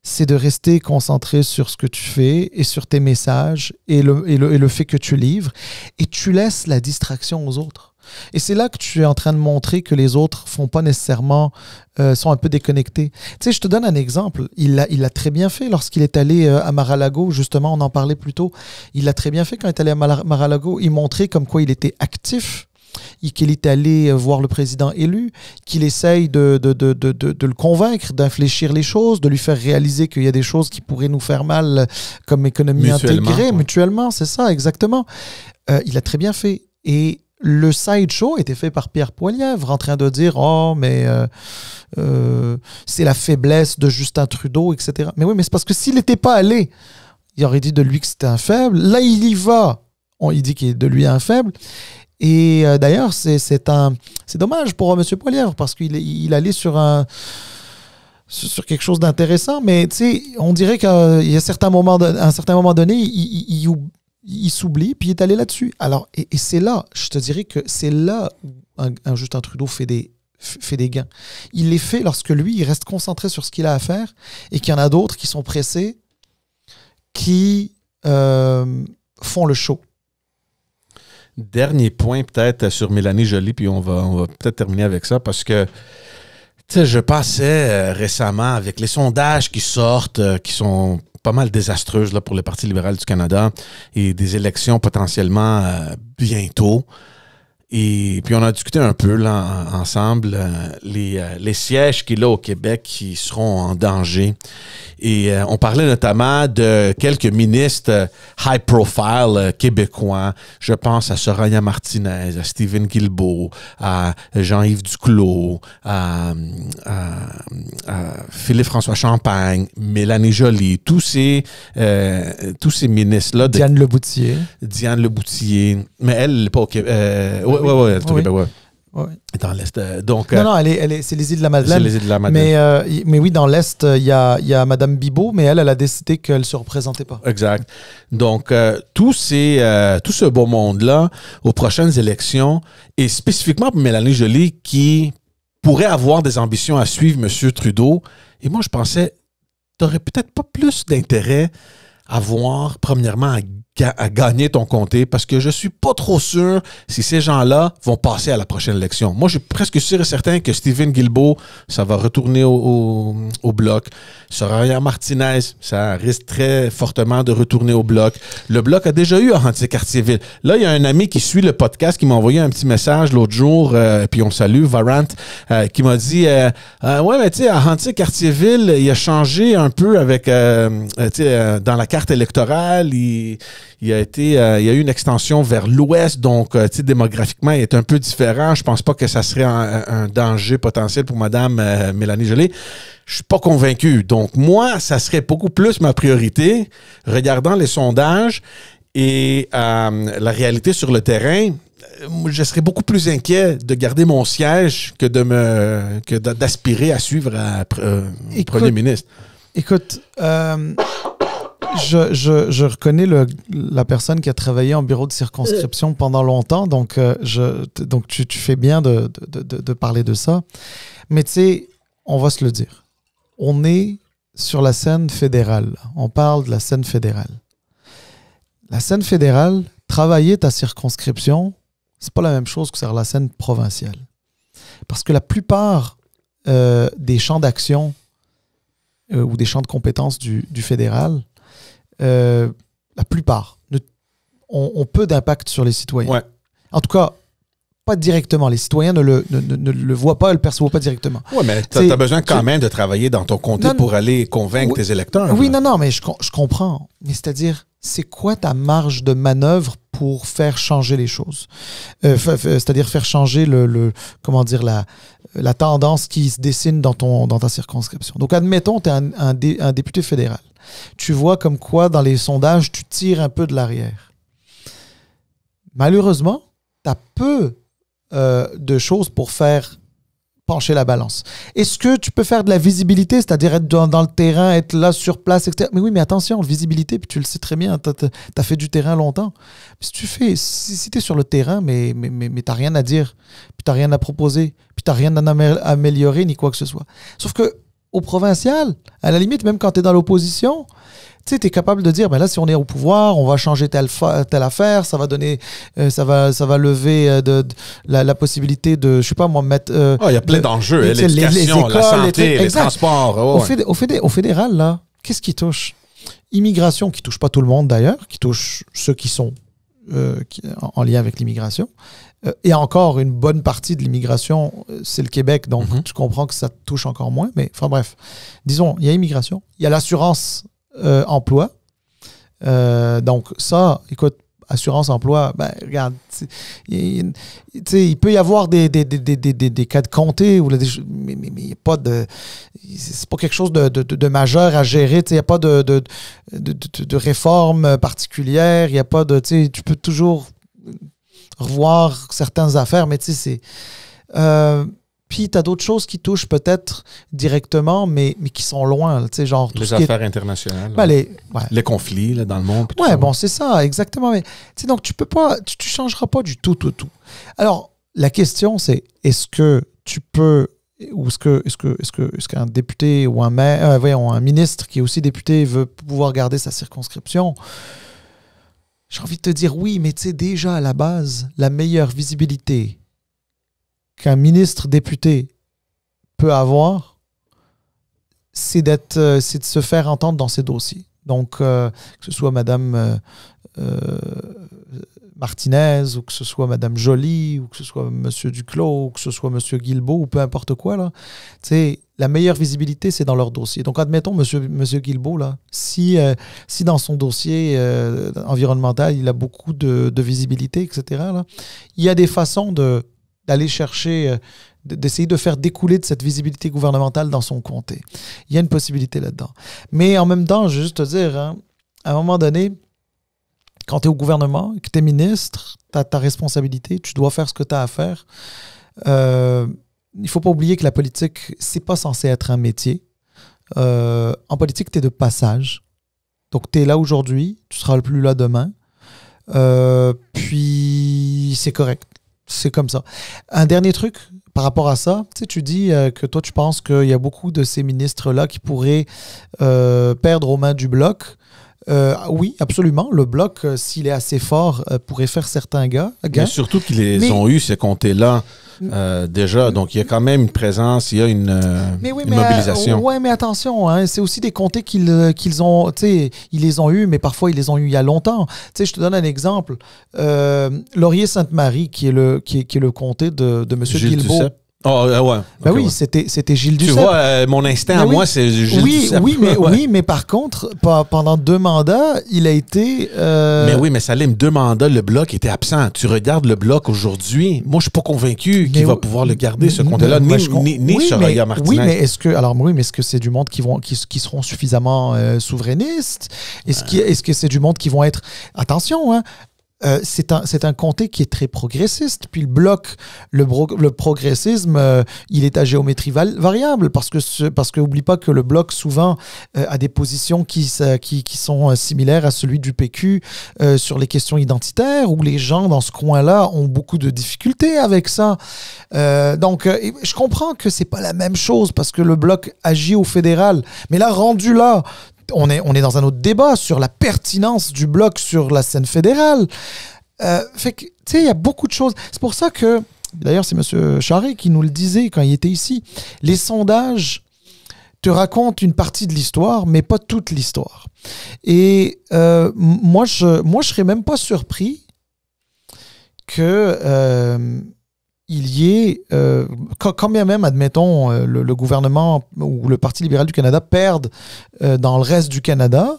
c'est de rester concentré sur ce que tu fais et sur tes messages et le fait que tu livres et tu laisses la distraction aux autres. Et c'est là que tu es en train de montrer que les autres font pas nécessairement, sont un peu déconnectés. Tu sais, je te donne un exemple. Il l'a très bien fait lorsqu'il est allé à Mar-a-Lago. Justement, on en parlait plus tôt. Il l'a très bien fait quand il est allé à Mar-a-Lago. Il montrait comme quoi il était actif, qu'il est allé voir le président élu, qu'il essaye de le convaincre, d'infléchir les choses, de lui faire réaliser qu'il y a des choses qui pourraient nous faire mal comme économie intégrée, mutuellement, c'est ça, exactement. Il a très bien fait. Et le sideshow était fait par Pierre Poilievre en train de dire « Oh, mais c'est la faiblesse de Justin Trudeau, etc. » Mais oui, mais c'est parce que s'il n'était pas allé, il aurait dit de lui que c'était un faible. Là, il y va. Il dit qu'il est de lui un faible. Et d'ailleurs, c'est dommage pour M. Poilievre parce qu'il allait sur quelque chose d'intéressant, mais tu sais, on dirait qu'à un certain moment donné, il s'oublie, puis il est allé là-dessus. Alors, et c'est là, je te dirais que c'est là où un Justin Trudeau fait des gains. Il les fait lorsque lui, il reste concentré sur ce qu'il a à faire et qu'il y en a d'autres qui sont pressés, qui font le show. Dernier point peut-être sur Mélanie Joly, puis on va peut-être terminer avec ça, parce que je passais récemment avec les sondages qui sortent, qui sont pas mal désastreuses là, pour le Parti libéral du Canada et des élections potentiellement bientôt. Et puis on a discuté un peu là, ensemble les sièges qu'il a au Québec qui seront en danger. Et on parlait notamment de quelques ministres high profile québécois. Je pense à Soraya Martinez, à Stephen Guilbeault, à Jean-Yves Duclos, à Philippe-François Champagne, Mélanie Joly, tous ces ministres-là. Diane Leboutillier. Mais elle n'est pas au Québec. Oui, elle est au Québec, ouais. Ouais. Dans l'Est. Donc, non, c'est les îles de la Madeleine. C'est les îles de la Madeleine. Mais oui, dans l'Est, il y a Mme Bibeau, mais elle a décidé qu'elle ne se représentait pas. Exact. Donc, tout ce beau monde-là, aux prochaines élections, et spécifiquement pour Mélanie Joly, qui pourrait avoir des ambitions à suivre M. Trudeau, et moi, je pensais, tu n'aurais peut-être pas plus d'intérêt à voir, premièrement, à gagner ton comté, parce que je suis pas trop sûr si ces gens-là vont passer à la prochaine élection. Moi, je suis presque sûr et certain que Stephen Guilbeault, ça va retourner au Bloc. Soraya Martinez, ça risque très fortement de retourner au Bloc. Le Bloc a déjà eu à Anticartierville. Là, il y a un ami qui suit le podcast qui m'a envoyé un petit message l'autre jour, puis on salue, Varant, qui m'a dit ouais, mais tu sais, à Anticartierville, il a changé un peu avec, dans la carte carte électorale. Il y a eu une extension vers l'ouest, donc démographiquement, il est un peu différent. Je pense pas que ça serait un danger potentiel pour Mme Mélanie Joly. Je suis pas convaincu. Donc, moi, ça serait beaucoup plus ma priorité, regardant les sondages et la réalité sur le terrain. Je serais beaucoup plus inquiet de garder mon siège que d'aspirer à suivre Premier ministre. Écoute, je reconnais la personne qui a travaillé en bureau de circonscription pendant longtemps, donc tu fais bien de parler de ça. Mais tu sais, on va se le dire. On est sur la scène fédérale. On parle de la scène fédérale. La scène fédérale, travailler ta circonscription, c'est pas la même chose que sur la scène provinciale. Parce que la plupart des champs d'action ou des champs de compétences du fédéral, la plupart ont peu d'impact sur les citoyens. Ouais. En tout cas, pas directement. Les citoyens ne le voient pas, ne le perçoivent pas directement. Oui, mais tu as besoin quand même de travailler dans ton comté pour aller convaincre tes électeurs. Oui, non, mais je comprends. Mais c'est-à-dire, c'est quoi ta marge de manœuvre pour faire changer les choses? C'est-à-dire faire changer la tendance qui se dessine dans ta circonscription. Donc, admettons, tu es un député fédéral. Tu vois comme quoi, dans les sondages, tu tires un peu de l'arrière. Malheureusement, tu as peu de choses pour faire pencher la balance. Est-ce que tu peux faire de la visibilité, c'est-à-dire être dans le terrain, être là sur place, etc. Mais oui, mais attention, visibilité, puis tu le sais très bien, tu as fait du terrain longtemps. Si tu es sur le terrain, mais tu n'as rien à dire, puis tu n'as rien à proposer, puis tu n'as rien à améliorer, ni quoi que ce soit. Sauf que au provincial, à la limite, même quand tu es dans l'opposition, tu es capable de dire, ben là, si on est au pouvoir, on va changer telle affaire, ça va donner, ça va lever la possibilité de, je sais pas moi, mettre... il y a plein d'enjeux, l'éducation, la santé, les transports. Au fédéral, là, qu'est-ce qui touche? Immigration, qui touche pas tout le monde d'ailleurs, qui touche ceux qui sont en lien avec l'immigration. Et encore, une bonne partie de l'immigration, c'est le Québec, donc tu comprends que ça touche encore moins. Mais enfin bref, disons, il y a immigration, il y a l'assurance emploi. Donc ça, écoute, assurance emploi, ben regarde, il peut y avoir des cas de comté, mais il n'y a pas de... C'est pas quelque chose de majeur à gérer, il n'y a pas de réforme particulière, il n'y a pas de... Tu peux toujours revoir certaines affaires, mais tu sais, c'est... Puis, tu as d'autres choses qui touchent peut-être directement, mais qui sont loin. Tu sais, genre, les affaires internationales. Ben, les conflits là, dans le monde. Ouais, bon, c'est ça, exactement. Mais, donc, tu peux pas, tu changeras pas du tout. Alors, la question, c'est est-ce que tu peux, ou est-ce qu'un député ou un maire, un ministre qui est aussi député veut pouvoir garder sa circonscription? J'ai envie de te dire oui, mais tu sais, déjà à la base, la meilleure visibilité qu'un ministre député peut avoir, c'est de se faire entendre dans ses dossiers. Donc, que ce soit Mme Martinez, ou que ce soit Mme Joly, ou que ce soit M. Duclos, ou que ce soit M. Guilbeault, ou peu importe quoi, là, tu sais, la meilleure visibilité, c'est dans leur dossier. Donc, admettons, M. Guilbeault, là, si dans son dossier environnemental, il a beaucoup de visibilité, etc., là, il y a des façons d'aller chercher, d'essayer de faire découler de cette visibilité gouvernementale dans son comté. Il y a une possibilité là-dedans. Mais en même temps, je veux juste te dire, à un moment donné, quand tu es au gouvernement, que tu es ministre, tu as ta responsabilité, tu dois faire ce que tu as à faire. Il ne faut pas oublier que la politique, c'est pas censé être un métier. En politique, tu es de passage. Donc, tu es là aujourd'hui, tu seras plus là demain. Puis, c'est correct. C'est comme ça. Un dernier truc par rapport à ça, tu dis que toi, tu penses qu'il y a beaucoup de ces ministres-là qui pourraient perdre aux mains du Bloc. Oui, absolument. Le Bloc, s'il est assez fort, pourrait faire certains gains. Mais surtout qu'ils ont eu, ces comtés-là, déjà. Donc, il y a quand même une présence, il y a une mobilisation. Oui, mais attention, c'est aussi des comtés qu'ils ont, ils les ont eus, mais parfois, ils les ont eus il y a longtemps. Je te donne un exemple. Laurier-Sainte-Marie, qui est le comté de M. Guilbeault. Oh, ouais. Ben Okay, oui, ouais. c'était Gilles Tu Duceppe. vois, mon instinct à Mais moi, c'est Gilles oui, Duceppe. oui, mais par contre, pendant 2 mandats, il a été... Mais oui, mais Salim, 2 mandats, le Bloc était absent. Tu regardes le Bloc aujourd'hui, moi, je suis pas convaincu qu'il va pouvoir le garder, ce comté-là, ni Soraya Martinez. Oui, mais est-ce que c'est du monde qui seront suffisamment souverainistes? Est-ce que c'est du monde qui vont être... Attention, hein, c'est un comté qui est très progressiste. Puis le Bloc, le progressisme, il est à géométrie variable parce que oublie pas que le Bloc souvent a des positions qui sont similaires à celui du PQ sur les questions identitaires, où les gens dans ce coin-là ont beaucoup de difficultés avec ça. Donc, je comprends que c'est pas la même chose parce que le Bloc agit au fédéral. Mais là, rendu là, on est dans un autre débat sur la pertinence du Bloc sur la scène fédérale. Fait que, tu sais, il y a beaucoup de choses. C'est pour ça que, d'ailleurs, c'est M. Charest qui nous le disait quand il était ici. Les sondages te racontent une partie de l'histoire, mais pas toute l'histoire. Et moi, je serais même pas surpris que... il y ait, quand bien même, admettons, le gouvernement ou le Parti libéral du Canada perdent dans le reste du Canada,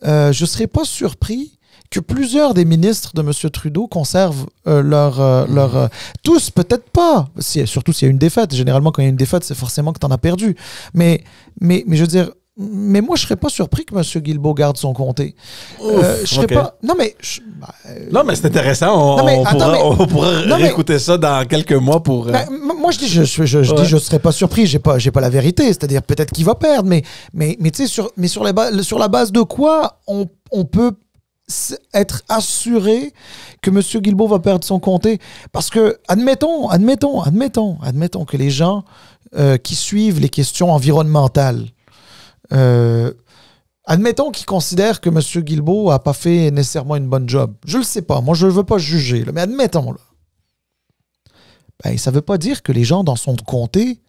je ne serais pas surpris que plusieurs des ministres de M. Trudeau conservent leur tous, peut-être pas, surtout s'il y a une défaite. Généralement, quand il y a une défaite, c'est forcément que tu en as perdu. Mais je veux dire... Mais moi, je serais pas surpris que M. Guilbeault garde son comté. Je serais pas... Non, mais... Non, mais c'est intéressant. On pourra réécouter ça dans quelques mois pour... moi, je dis, je serais pas surpris. J'ai pas la vérité. C'est-à-dire, peut-être qu'il va perdre. Mais tu sais, sur la base de quoi on peut être assuré que M. Guilbeault va perdre son comté? Parce que, admettons que les gens qui suivent les questions environnementales, admettons qu'ils considèrent que M. Guilbeault n'a pas fait nécessairement une bonne job. Je le sais pas. Moi, je ne veux pas juger. Là, mais admettons. Là. Ben, ça ne veut pas dire que les gens dans son comté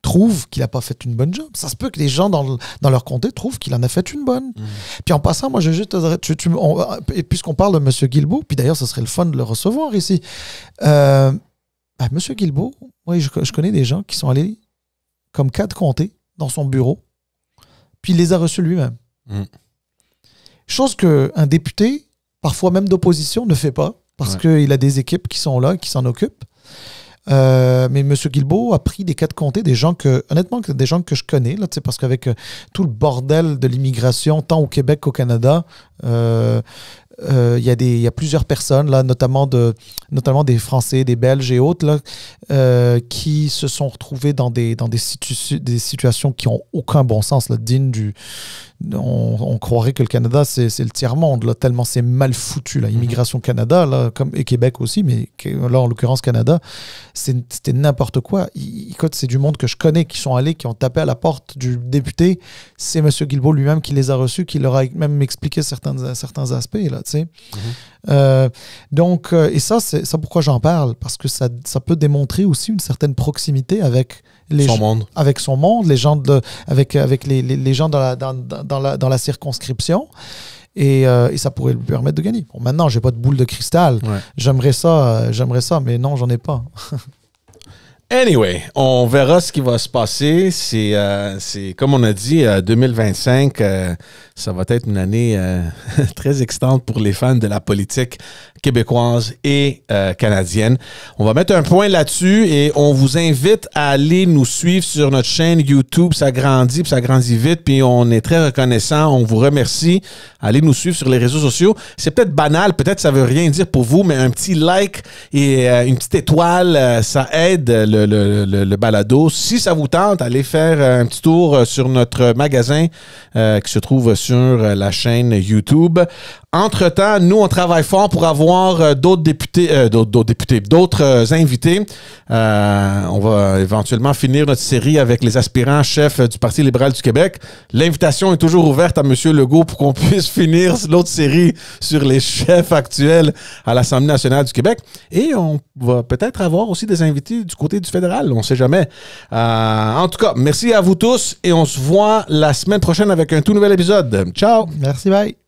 trouvent qu'il n'a pas fait une bonne job. Ça se peut que les gens dans leur comté trouvent qu'il en a fait une bonne. Puis en passant, moi, je juste... puisqu'on parle de M. Guilbeault, puis d'ailleurs, ce serait le fun de le recevoir ici. M. Guilbeault, oui, je connais des gens qui sont allés comme 4 comtés dans son bureau, puis il les a reçus lui-même. Chose qu'un député, parfois même d'opposition, ne fait pas, parce qu'il a des équipes qui sont là, qui s'en occupent. Mais M. Guilbeault a pris des 4 comtés, honnêtement, des gens que je connais, là, parce qu'avec tout le bordel de l'immigration, tant au Québec qu'au Canada, il y a plusieurs personnes, là, notamment des Français, des Belges et autres, là, qui se sont retrouvés dans des situations qui n'ont aucun bon sens, là, dignes du... On croirait que le Canada, c'est le tiers-monde, là, tellement c'est mal foutu. Là. Immigration Canada, là, et Québec aussi, mais là, en l'occurrence, Canada, c'était n'importe quoi. Écoute, c'est du monde que je connais qui sont allés, qui ont tapé à la porte du député. C'est M. Guilbeault lui-même qui les a reçus, qui leur a même expliqué certains aspects, là, tu sais. Donc, et ça, c'est ça pourquoi j'en parle, parce que ça peut démontrer aussi une certaine proximité avec avec son monde, les gens avec les gens dans la circonscription. Et ça pourrait lui permettre de gagner. Bon, maintenant, j'ai pas de boule de cristal. Ouais. J'aimerais ça, mais non, j'en ai pas. Anyway, on verra ce qui va se passer. C'est comme on a dit, 2025, ça va être une année très excitante pour les fans de la politique québécoise et canadienne. On va mettre un point là-dessus et on vous invite à aller nous suivre sur notre chaîne YouTube. Ça grandit, puis ça grandit vite, puis on est très reconnaissant. On vous remercie. Allez nous suivre sur les réseaux sociaux. C'est peut-être banal, peut-être ça veut rien dire pour vous, mais un petit like et une petite étoile, ça aide le balado. Si ça vous tente, allez faire un petit tour sur notre magasin qui se trouve sur la chaîne YouTube. Entre-temps, nous, on travaille fort pour avoir d'autres invités. On va éventuellement finir notre série avec les aspirants chefs du Parti libéral du Québec. L'invitation est toujours ouverte à M. Legault pour qu'on puisse finir l'autre série sur les chefs actuels à l'Assemblée nationale du Québec. Et on va peut-être avoir aussi des invités du côté du fédéral. On ne sait jamais. En tout cas, merci à vous tous et on se voit la semaine prochaine avec un tout nouvel épisode. Ciao! Merci, bye!